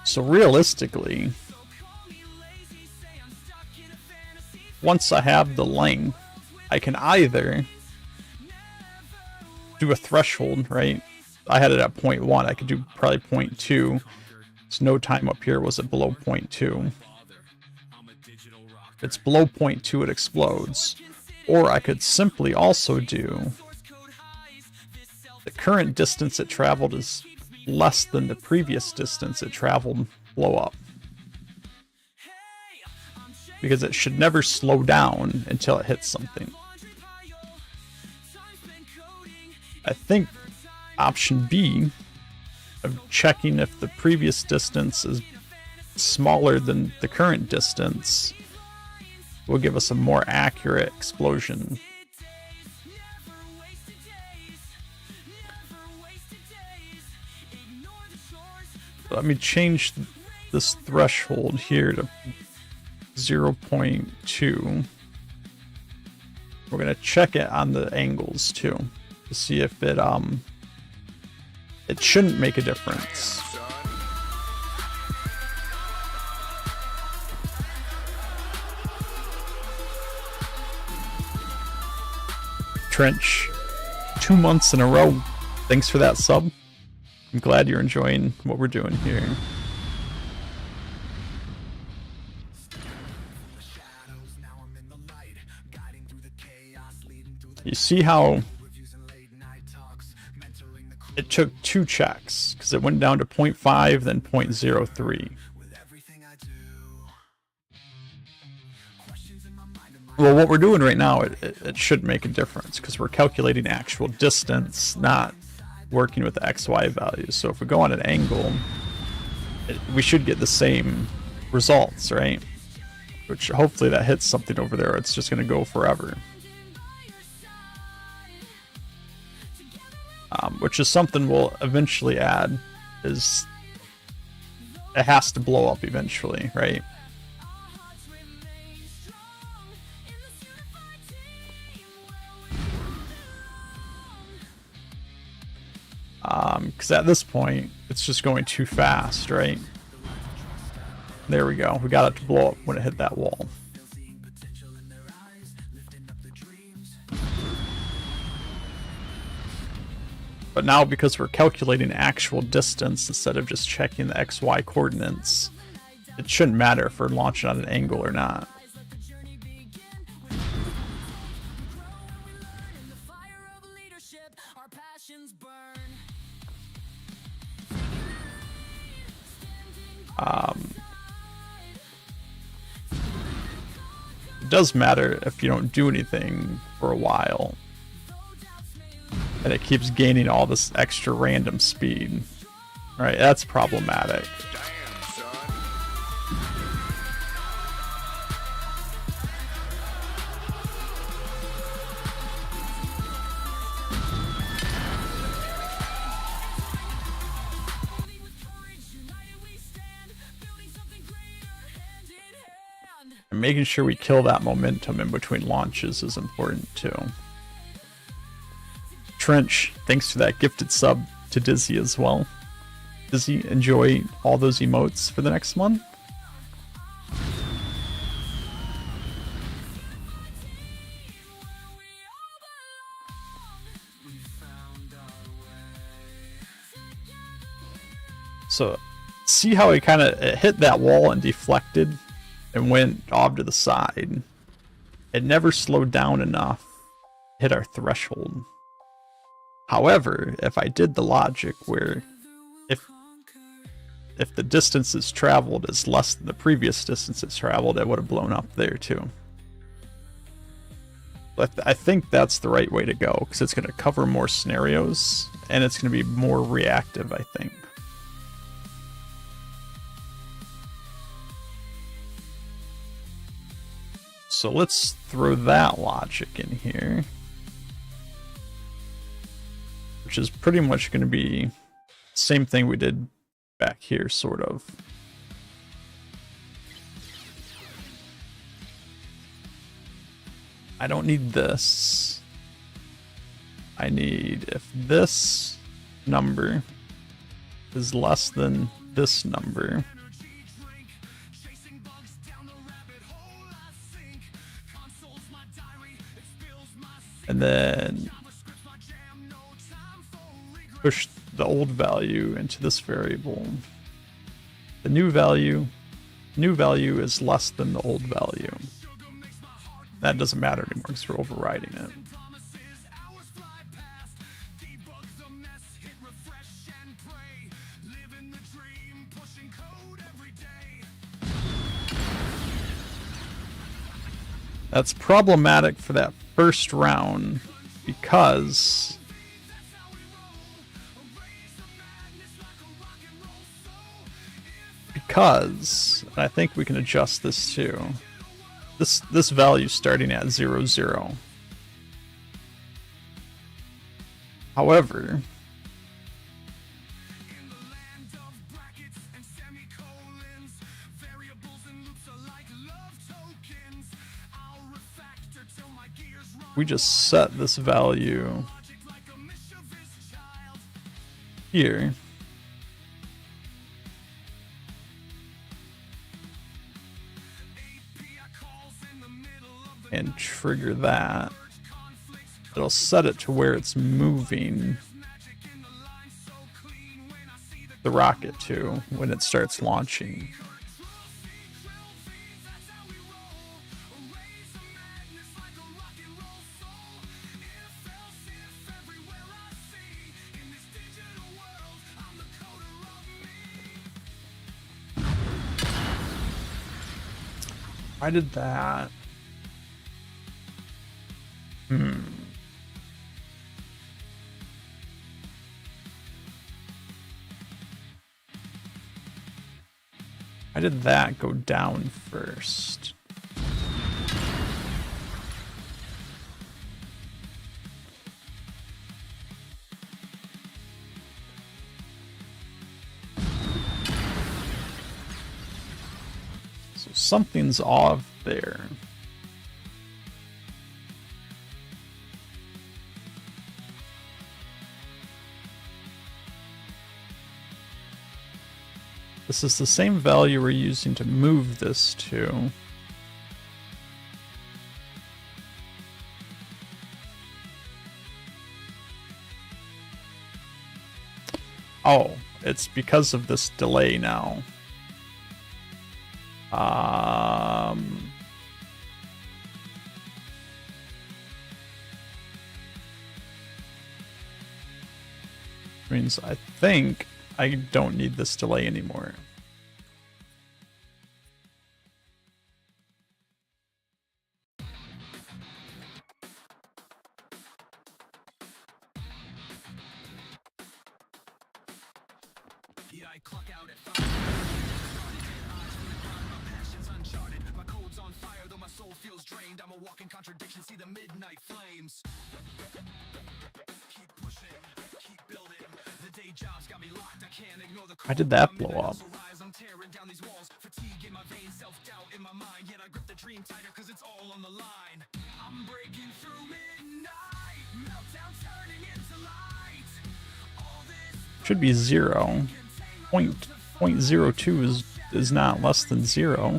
[SPEAKER 1] So realistically, once I have the length, I can either do a threshold, right? I had it at 0.1. I could do probably 0.2. So no time up here was it below 0.2. If it's below 0.2, it explodes. Or I could simply also do the current distance it traveled is less than the previous distance it traveled, blow up. Because it should never slow down until it hits something. I think option B of checking if the previous distance is smaller than the current distance will give us a more accurate explosion. So let me change this threshold here to 0.2. We're going to check it on the angles too to see if it shouldn't make a difference. Trench, 2 months in a row. Thanks for that sub. I'm glad you're enjoying what we're doing here. You see how it took 2 checks because it went down to 0.5, then 0.03. Well, what we're doing right now, it should make a difference because we're calculating actual distance, not working with the XY values. So if we go on an angle, we should get the same results, right? Which hopefully that hits something over there. It's just going to go forever. Which is something we'll eventually add, is it has to blow up eventually, right? Because at this point, it's just going too fast, right? There we go. We got it to blow up when it hit that wall. But now, because we're calculating actual distance instead of just checking the XY coordinates, it shouldn't matter if we're launching on an angle or not. It does matter if you don't do anything for a while. And it keeps gaining all this extra random speed. Right, that's problematic. And making sure we kill that momentum in between launches is important too. Trench, thanks for that gifted sub to Dizzy as well. Dizzy, enjoy all those emotes for the next month. So, see how it kind of hit that wall and deflected and went off to the side. It never slowed down enough to hit our threshold. However, if I did the logic where if the distances traveled is less than the previous distances traveled, it would have blown up there too. But I think that's the right way to go, because it's going to cover more scenarios and it's going to be more reactive, I think. So let's throw that logic in here, which is pretty much going to be the same thing we did back here, sort of. I don't need this. I need if this number is less than this number, and then push the old value into this variable. The new value is less than the old value. That doesn't matter anymore because we're overriding it. That's problematic for that first round because I think we can adjust this too. This value starting at 0, 0. However, we just set this value here. And trigger that. It'll set it to where it's moving the rocket to when it starts launching. I did that. Why did that go down first? So something's off there. This is the same value we're using to move this to. Oh, it's because of this delay now. Means I think I don't need this delay anymore.
[SPEAKER 2] Yeah, I clock out at 5. My passion's uncharted. My code's on fire, though my soul feels drained. I'm a walking contradiction, see the midnight flames. Keep pushing, keep building. The day job's got me locked, I can't ignore the.
[SPEAKER 1] Why did that blow up?
[SPEAKER 2] I'm tearing down these walls. Fatigue in my veins, self-doubt in my mind. Yet I grip the dream tighter, cause it's all on the line. I'm breaking through midnight. Meltdown turning into
[SPEAKER 1] Should be 0. Point 0.02 is not less than 0.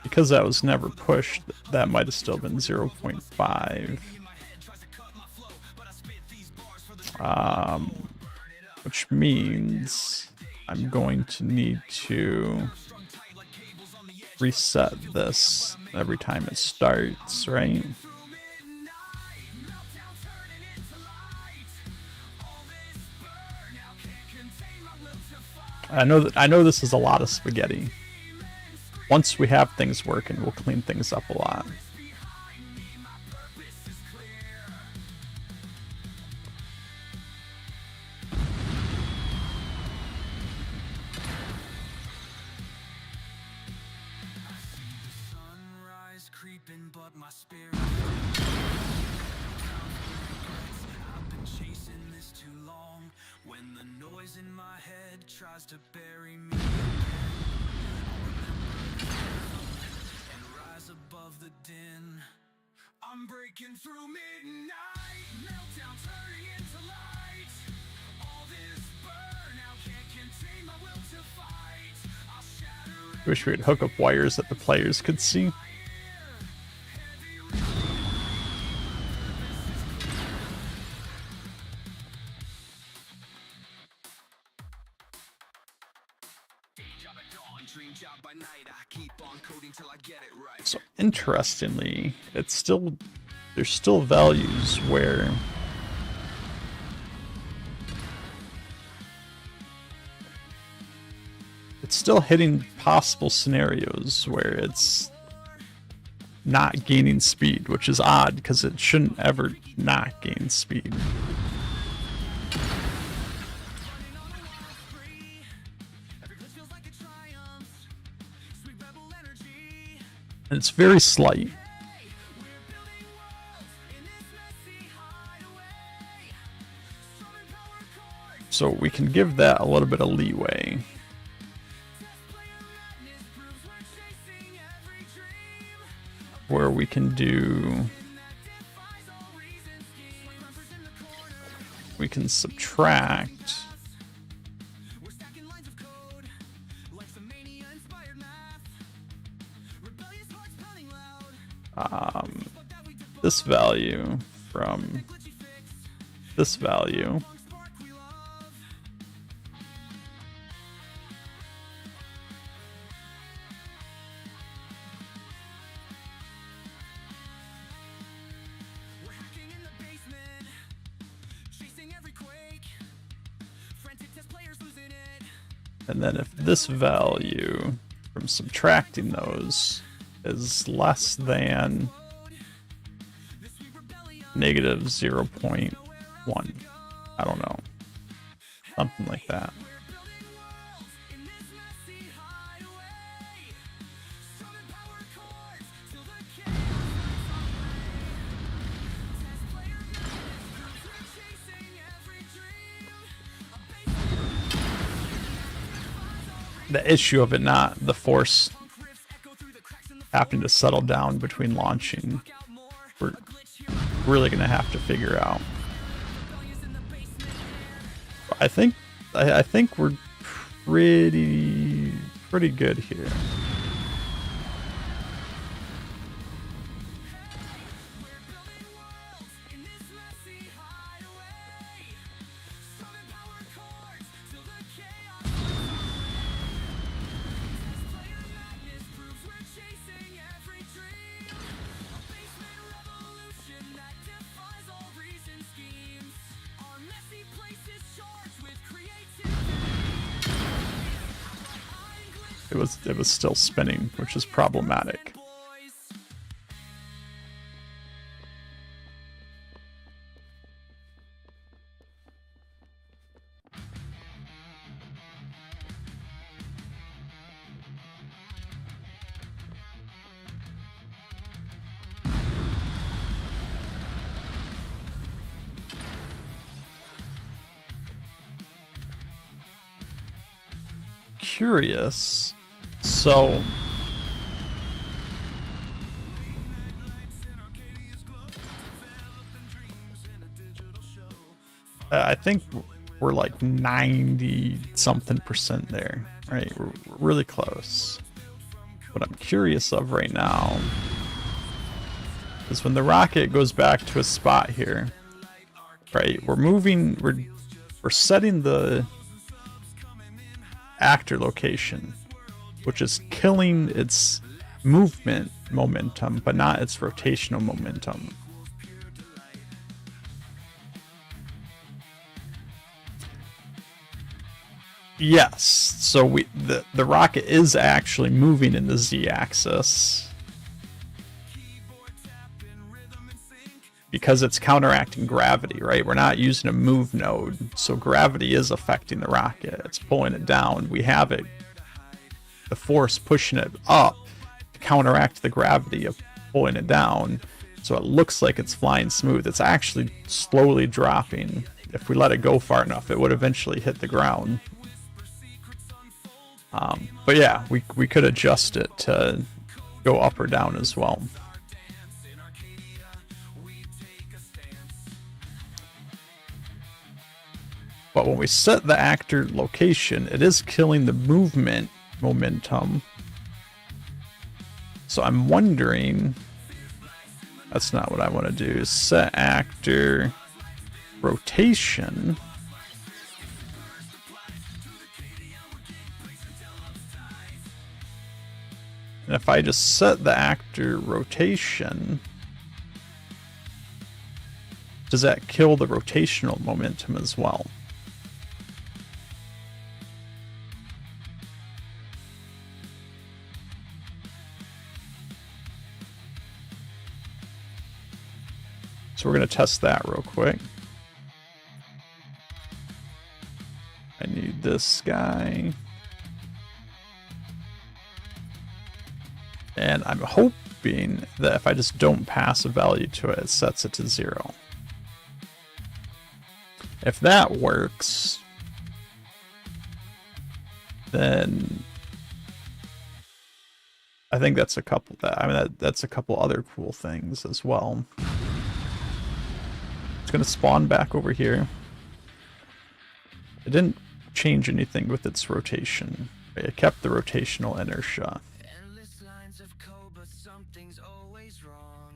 [SPEAKER 1] Because that was never pushed, that might have still been 0.5. Which means I'm going to need to reset this every time it starts, right? I know this is a lot of spaghetti. Once we have things working, we'll clean things up a lot.
[SPEAKER 2] I'm breaking through midnight, meltdown turning into light. All this burnout can't contain my will to fight. I'll shatter.
[SPEAKER 1] Wish we could hook up wires that the players could see. So interestingly, it's still, there's still values where it's still hitting possible scenarios where it's not gaining speed, which is odd because it shouldn't ever not gain speed. And it's very slight. So we can give that a little bit of leeway. Where we can do... we can subtract... this value from this value. And then if this value from subtracting those is less than negative 0.1, I don't know, something like that. The issue of it not the force having to settle down between launching, we're really gonna have to figure out. I think we're pretty good here. It was still spinning, which is problematic. curious. So I think we're like 90 something percent there, right? We're really close. What I'm curious of right now is when the rocket goes back to a spot here, right? We're setting the actor location, which is killing its movement momentum, but not its rotational momentum. Yes, so the rocket is actually moving in the z-axis because it's counteracting gravity, right? We're not using a move node, so gravity is affecting the rocket. It's pulling it down. We have the force pushing it up to counteract the gravity of pulling it down, so it looks like it's flying smooth. It's actually slowly dropping. If we let it go far enough, it would eventually hit the ground. But yeah, we could adjust it to go up or down as well. But when we set the actor location, it is killing the movement momentum. So I'm wondering, that's not what I want to do. Set actor rotation. And if I just set the actor rotation, does that kill the rotational momentum as well? So we're going to test that real quick. I need this guy. And I'm hoping that if I just don't pass a value to it, it sets it to 0. If that works, then I think that's a couple that's a couple other cool things as well. It's going to spawn back over here. It didn't change anything with its rotation. It kept the rotational inertia.
[SPEAKER 2] Something's always wrong.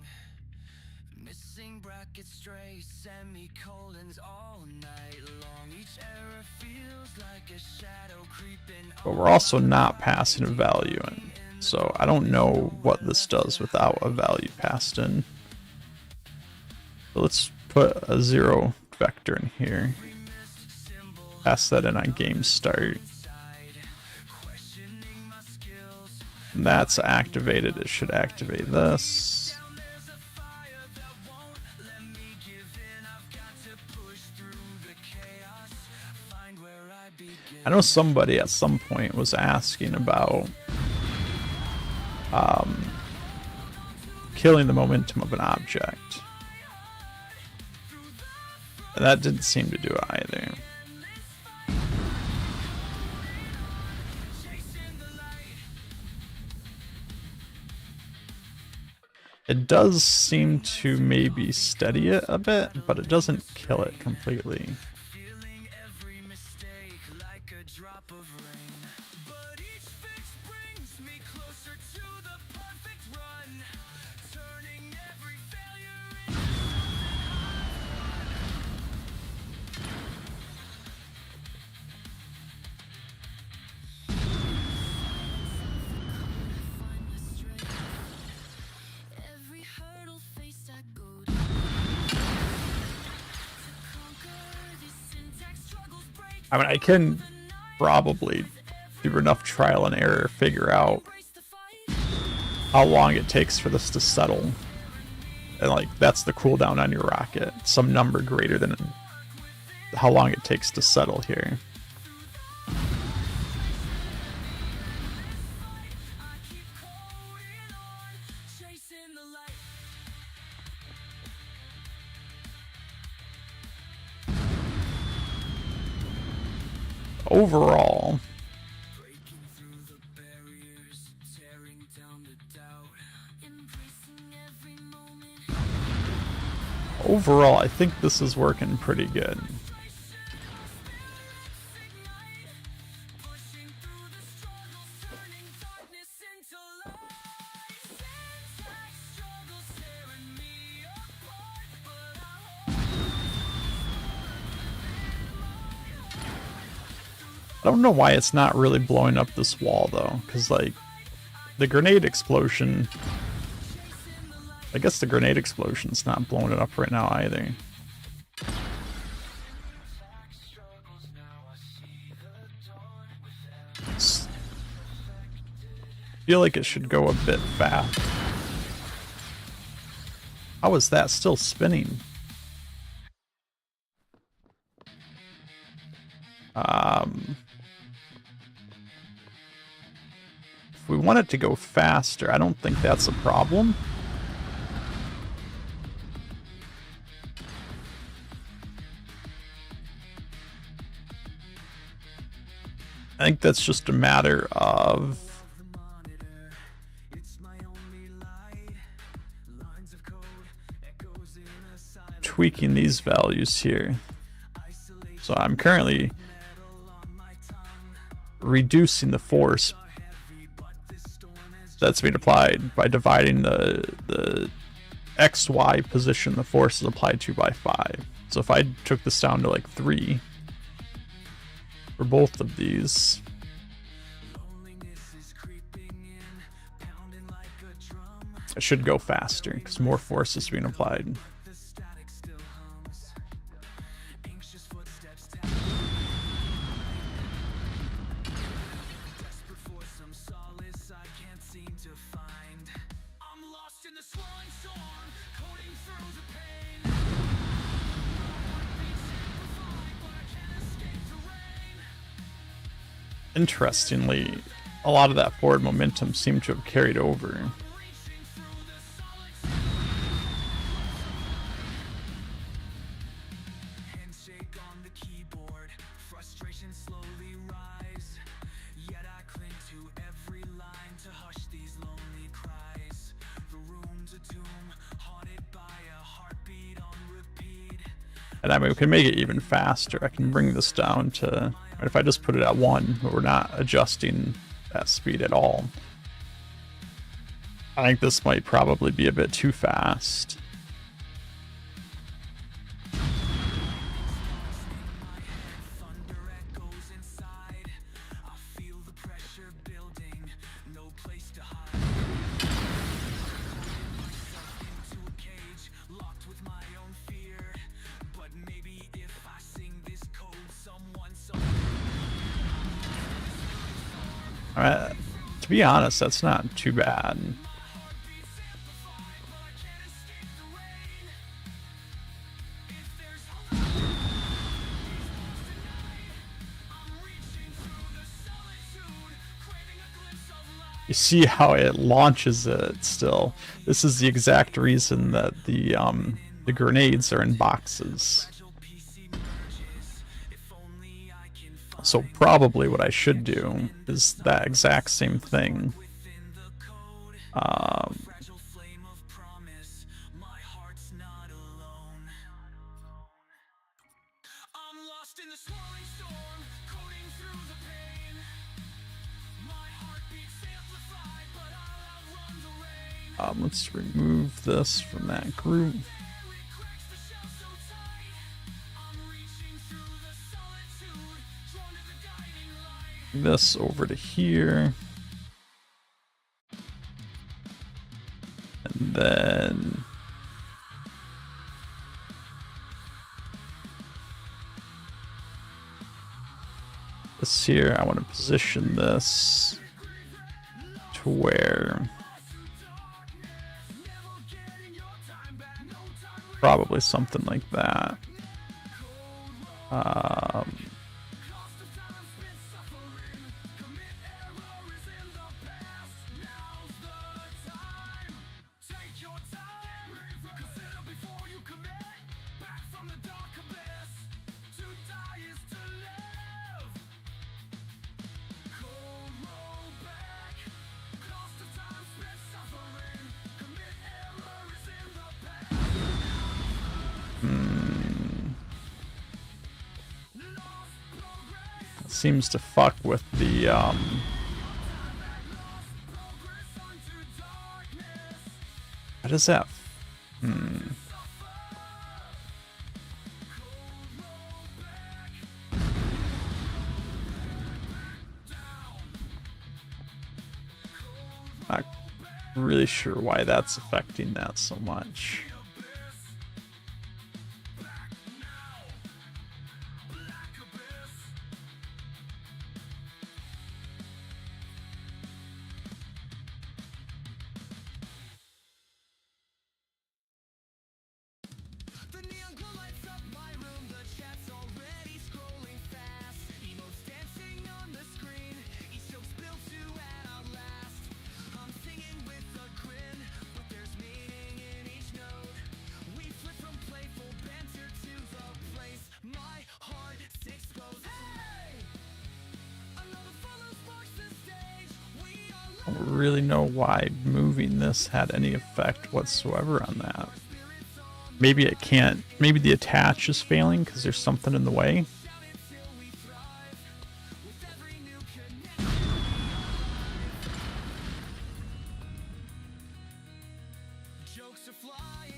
[SPEAKER 2] Missing brackets, stray semicolons all night long. Each error feels like a shadow creeping.
[SPEAKER 1] But we're also not passing a value in. So I don't know what this does without a value passed in. So let's put a 0 vector in here. Pass that in on game start. And that's activated. It should activate this. I know somebody at some point was asking about killing the momentum of an object. And that didn't seem to do it either. It does seem to maybe steady it a bit, but it doesn't kill it completely. I mean, I can probably, through enough trial and error, figure out how long it takes for this to settle. And, like, that's the cooldown on your rocket. Some number greater than how long it takes to settle here. Overall, overall, I think this is working pretty good. I don't know why it's not really blowing up this wall though, because like the grenade explosion, I guess the grenade explosion's not blowing it up right now either. I feel like it should go a bit fast. How is that still spinning? If we want it to go faster, I don't think that's a problem. I think that's just a matter of tweaking these values here. So I'm currently reducing the force that's being applied by dividing the XY position the force is applied to by 5. So if I took this down to like 3 for both of these, it should go faster because more force is being applied. Interestingly, a lot of that forward momentum seemed to have carried over. And I mean, we can make it even faster. I can bring this down to, if I just put it at 1, but we're not adjusting that speed at all. I think this might probably be a bit too fast. To be honest, that's not too bad. You see how it launches it still. This is the exact reason that the grenades are in boxes. So probably what I should do is that exact same thing. Let's remove this from that group. This over to here, and then this here, I want to position this to where probably something like that. seems to fuck with the what is that? Not really sure why that's affecting that so much.
[SPEAKER 2] The neon glow lights up my room, the chat's already scrolling fast. Emotes dancing on the screen, each joke spilled to at our last. I'm singing with a grin, but there's meaning in each note. We flip from playful banter to the place my heart explodes. Hey! Another follow sparks the stage. We are
[SPEAKER 1] I don't really know why moving this had any effect whatsoever on that. Maybe it can't. Maybe the attach is failing because there's something in the way.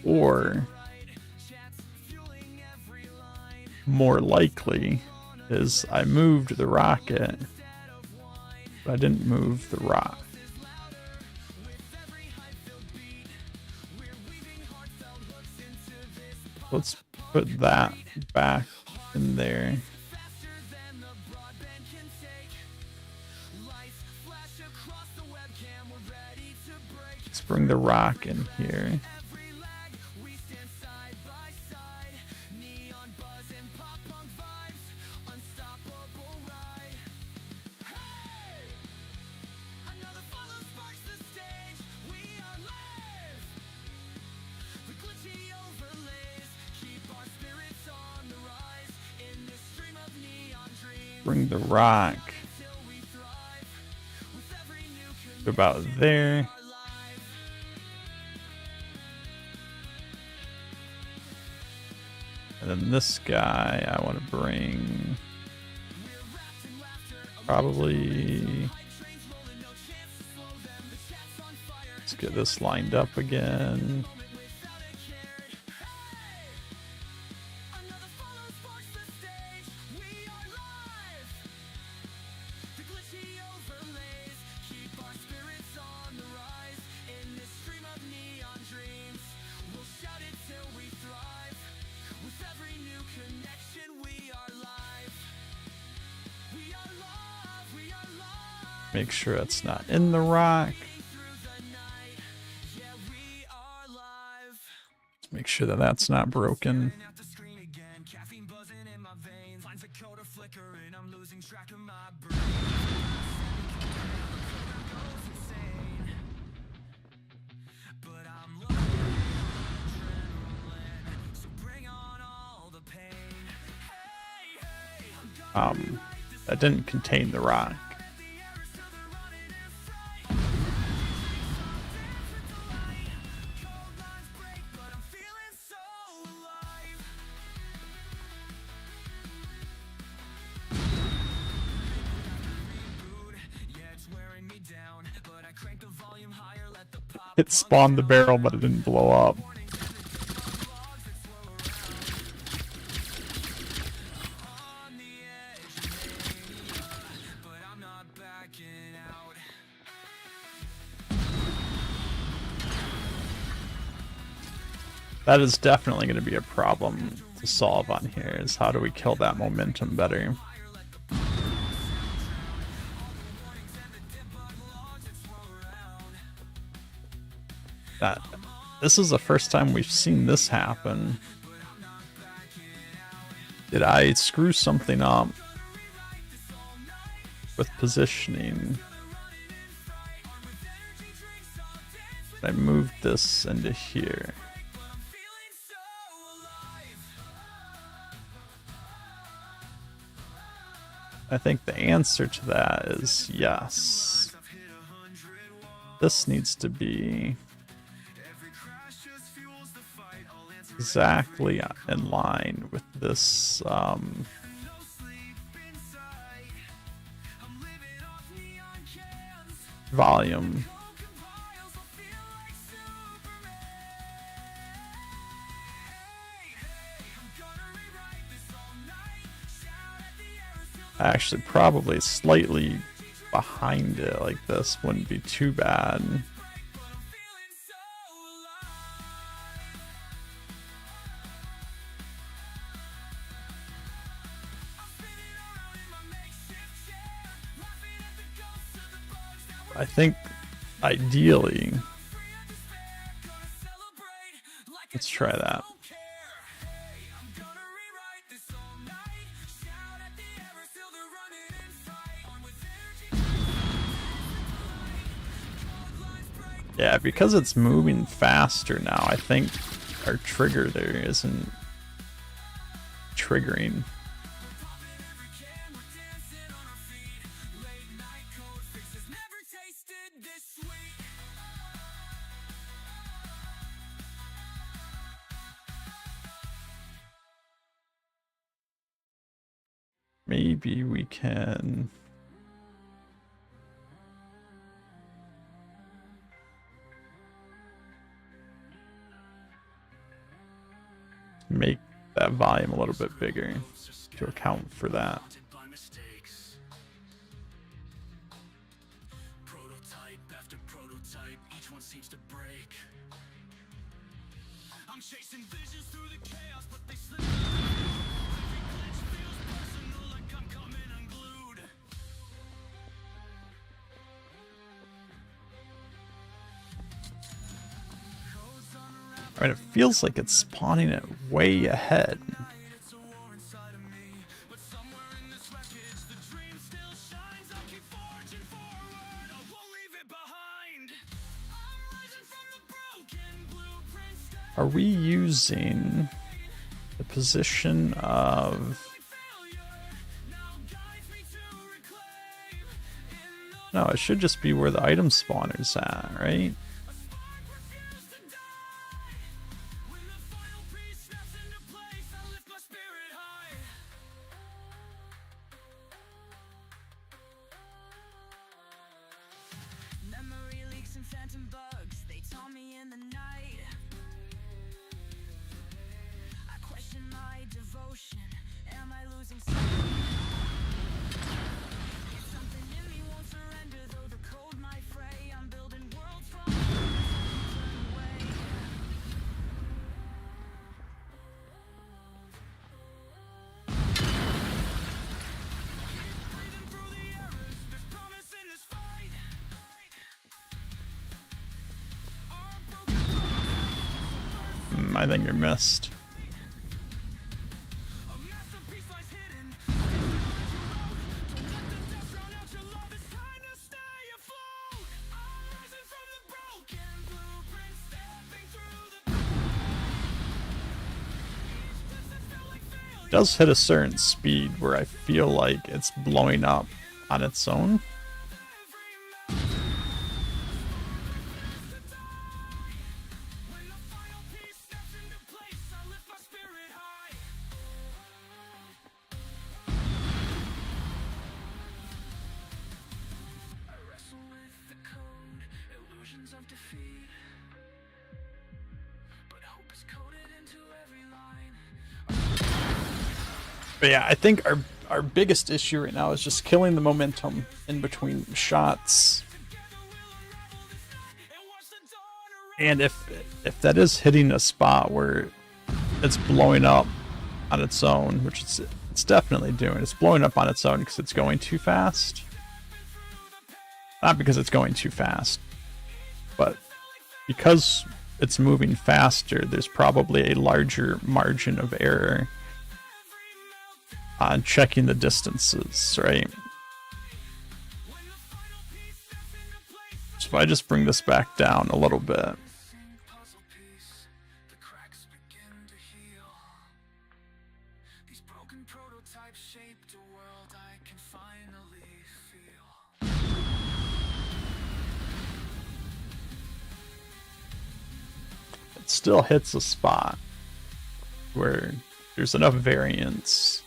[SPEAKER 1] Or more likely is I moved the rocket, but I didn't move the rock. Let's put that back in there. Let's bring the rock in here. Bring the rock to about there. And then this guy I want to bring probably, let's get this lined up again. Make sure it's not in the rock. Make sure that that's not broken. That didn't contain the rock. It spawned the barrel, but it didn't blow up. That is definitely going to be a problem to solve on here, is how do we kill that momentum better? This is the first time we've seen this happen. Did I screw something up with positioning? I moved this into here. I think the answer to that is yes. This needs to be exactly in line with this volume. Actually, probably slightly behind it like this wouldn't be too bad. I think ideally, let's try that. Yeah, because it's moving faster now, I think our trigger there isn't triggering. Maybe we can make that volume a little bit bigger to account for that.
[SPEAKER 2] Prototype after prototype, each one seems to break. I'm chasing visions through the chaos, but they slip. Every glitch feels personal, like I'm coming unglued.
[SPEAKER 1] I mean, it feels like it's spawning it way ahead.
[SPEAKER 2] It's a war inside of me, but somewhere in this wreckage, the dream still shines. I'll keep forging forward, I won't leave it behind. I'm rising from the broken blueprints.
[SPEAKER 1] Are we using the position of... No, it should just be where the item spawner's at, right?
[SPEAKER 2] Memory leaks and phantom bugs, they taunt me in the night. I question my devotion, am I losing something? Something in me won't surrender, though the code might fray. I'm building worlds from away. Breathing through the errors, there's promise in this fight.
[SPEAKER 1] I think you're missed.
[SPEAKER 2] A masterpiece lies hidden. Don't let the dust drown out your love. It's time to stay afloat. I'm rising from the broken blueprint, stepping through the each distance felt like failure.
[SPEAKER 1] It does hit a certain speed where I feel like it's blowing up on its own.
[SPEAKER 2] When the final piece steps into place, I lift my spirit high. I wrestle with the code, illusions of defeat. But hope is coded into every line.
[SPEAKER 1] But yeah, I think our biggest issue right now is just killing the momentum in between shots. And if that is hitting a spot where it's blowing up on its own, which it's definitely doing, it's blowing up on its own because it's going too fast. Not because it's going too fast, but because it's moving faster, there's probably a larger margin of error on checking the distances, right? So if I just bring this back down a little bit.
[SPEAKER 2] Puzzle piece, the cracks begin to heal. These broken prototypes shaped a world I can finally feel.
[SPEAKER 1] It still hits a spot where there's enough variance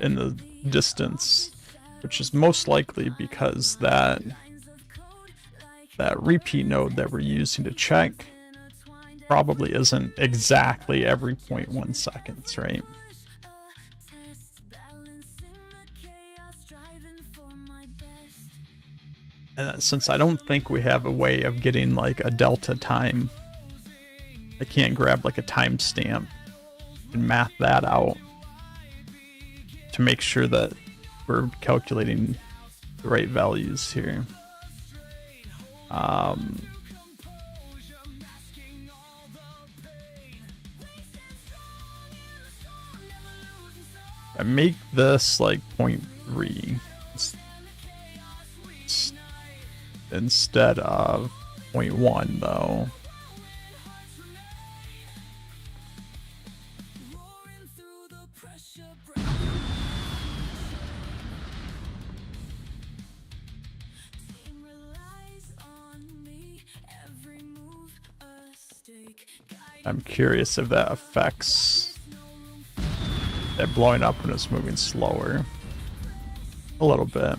[SPEAKER 1] in the distance, which is most likely because that repeat node that we're using to check probably isn't exactly every 0.1 seconds, right? And since I don't think we have a way of getting like a delta time, I can't grab like a timestamp and map that out to make sure that we're calculating the right values here. I make this like 0.3 instead of 0.1 though. I'm curious if that affects it blowing up when it's moving slower. A little bit.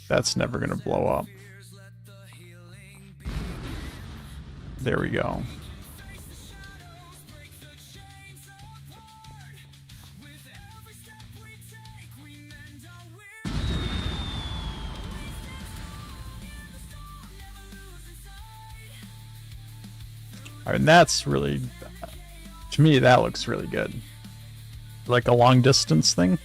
[SPEAKER 1] That's never gonna blow up. There we go. And that's really, to me, that looks really good. Like a long distance thing.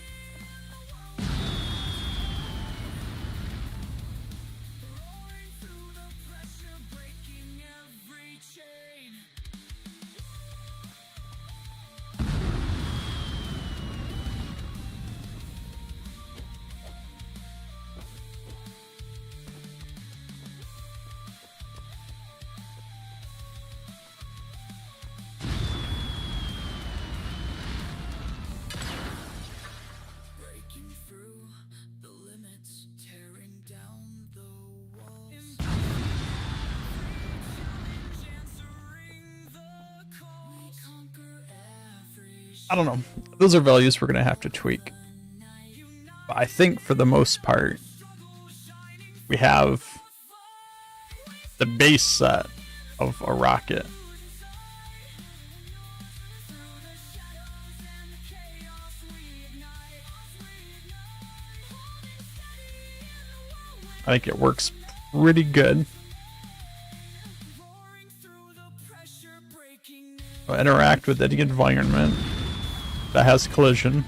[SPEAKER 1] I don't know. Those are values we're going to have to tweak. But I think for the most part, we have the base set of a rocket. I think it works pretty good. I'll interact with any environment that has collision.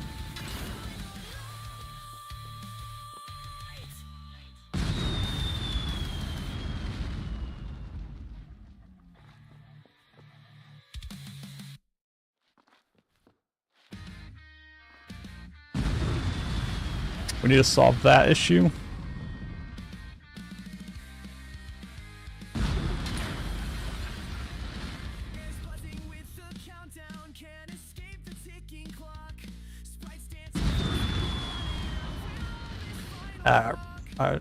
[SPEAKER 1] We need to solve that issue.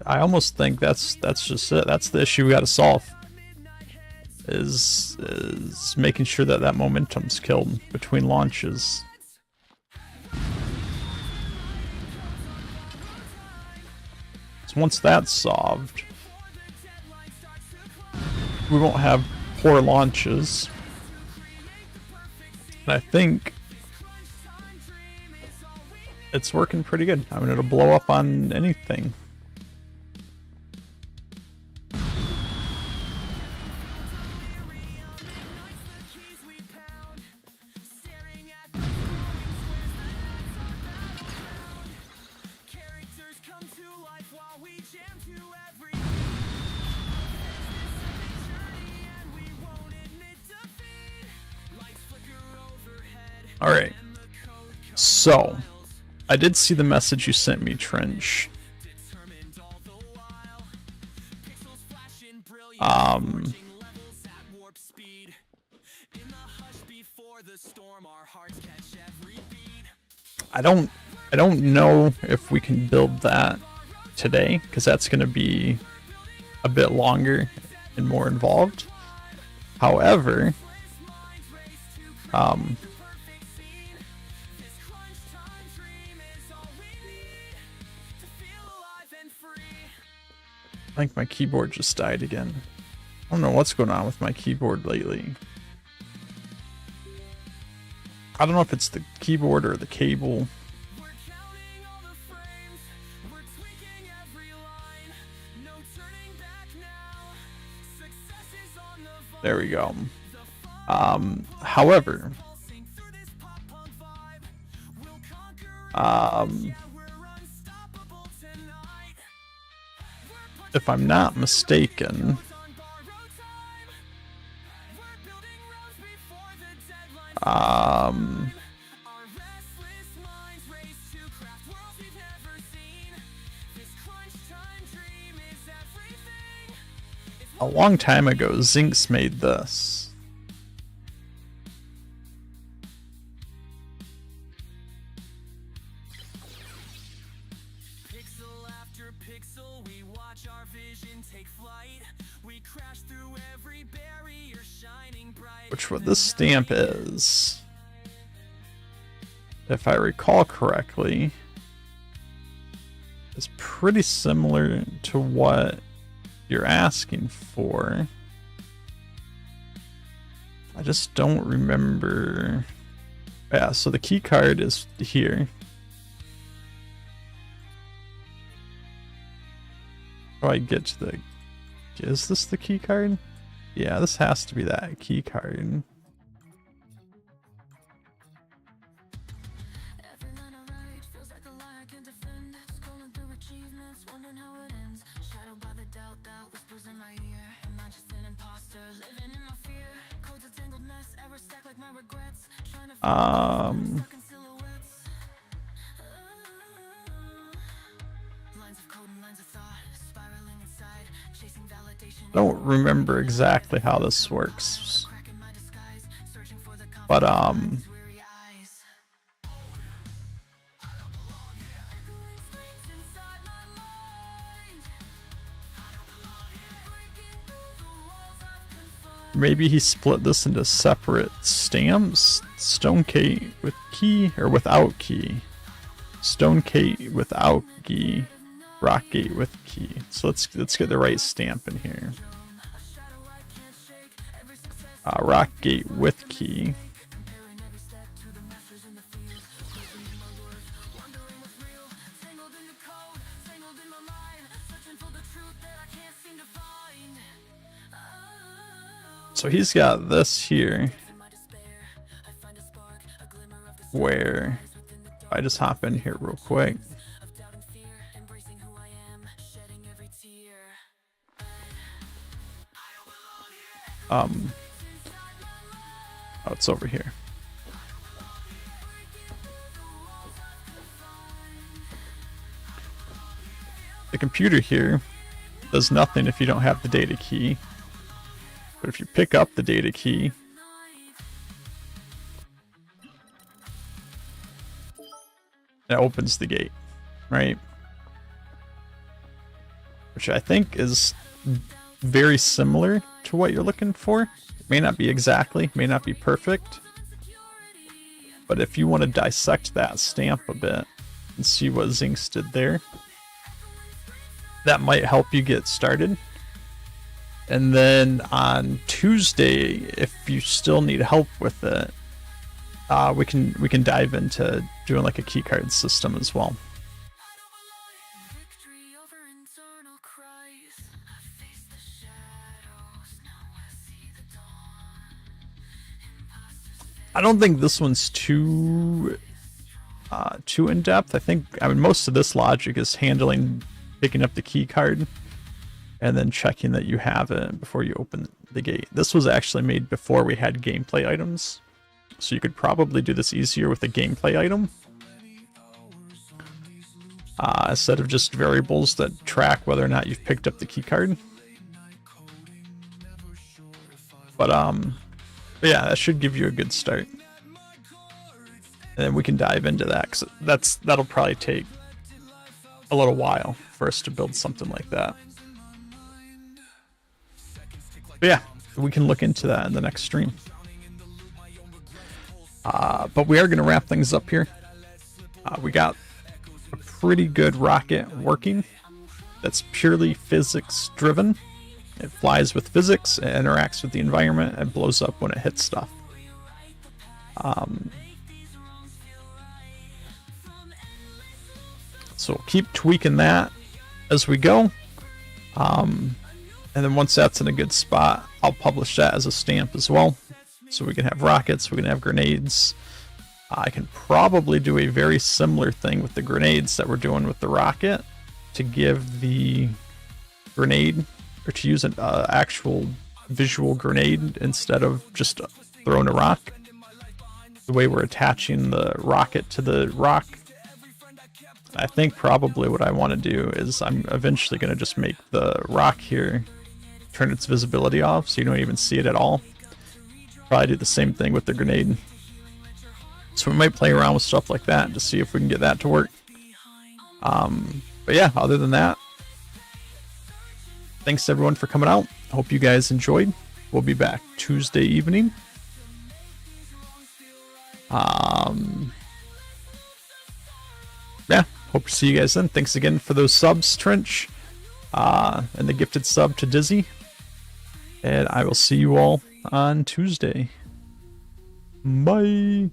[SPEAKER 1] I almost think that's just it. That's the issue we got to solve. Is making sure that that momentum's killed between launches. So once that's solved, we won't have poor launches. And I think it's working pretty good. I mean, it'll blow up on anything. All right. So, I did see the message you sent me, Trench. I don't know if we can build that today, because that's going to be a bit longer and more involved. However, I think my keyboard just died again. I don't know what's going on with my keyboard lately. I don't know if it's the keyboard or the cable. There we go. However, if I'm not mistaken, a long time ago, Zinx made this.
[SPEAKER 2] Pixel after pixel, we watch our vision take flight. We crash through every barrier, shining bright.
[SPEAKER 1] Which what this stamp is, if I recall correctly, is pretty similar to what you're asking for. I just don't remember. Yeah, so the key card is here. How do I get to the... Is this the key card? Yeah, this has to be that key card. Don't remember exactly how this works, but maybe he split this into separate stamps. Stonegate with key or without key. Stonegate without key. Rockgate with key. So let's get the right stamp in here. Rockgate with key. So he's got this here, where if I just hop in here real quick. Oh, it's over here. The computer here does nothing if you don't have the data key. But if you pick up the data key, it opens the gate, right? Which I think is very similar to what you're looking for. It may not be exactly, may not be perfect, but if you want to dissect that stamp a bit and see what Zinx did there, that might help you get started. And then on Tuesday, if you still need help with it, we can dive into doing like a keycard system as well. I don't think this one's too in depth. I mean most of this logic is picking up the key card and then checking that you have it before you open the gate. This was actually made before we had gameplay items, so you could probably do this easier with a gameplay item instead of just variables that track whether or not you've picked up the key card. But yeah, that should give you a good start, and then we can dive into that, because that'll probably take a little while for us to build something like that. But yeah, we can look into that in the next stream. But we are going to wrap things up here. We got a pretty good rocket working that's purely physics driven. It flies with physics, it interacts with the environment, and blows up when it hits stuff. So we'll keep tweaking that as we go. And then once that's in a good spot, I'll publish that as a stamp as well. So we can have rockets, we can have grenades. I can probably do a very similar thing with the grenades that we're doing with the rocket to give the grenade, or to use an actual visual grenade instead of just throwing a rock. The way we're attaching the rocket to the rock. I think probably what I want to do is I'm eventually going to just make the rock here turn its visibility off so you don't even see it at all. Probably do the same thing with the grenade. So we might play around with stuff like that to see if we can get that to work. But yeah, other than that, thanks everyone for coming out. Hope you guys enjoyed. We'll be back Tuesday evening. Yeah, hope to see you guys then. Thanks again for those subs, Trench, and the gifted sub to Dizzy. And I will see you all on Tuesday. Bye.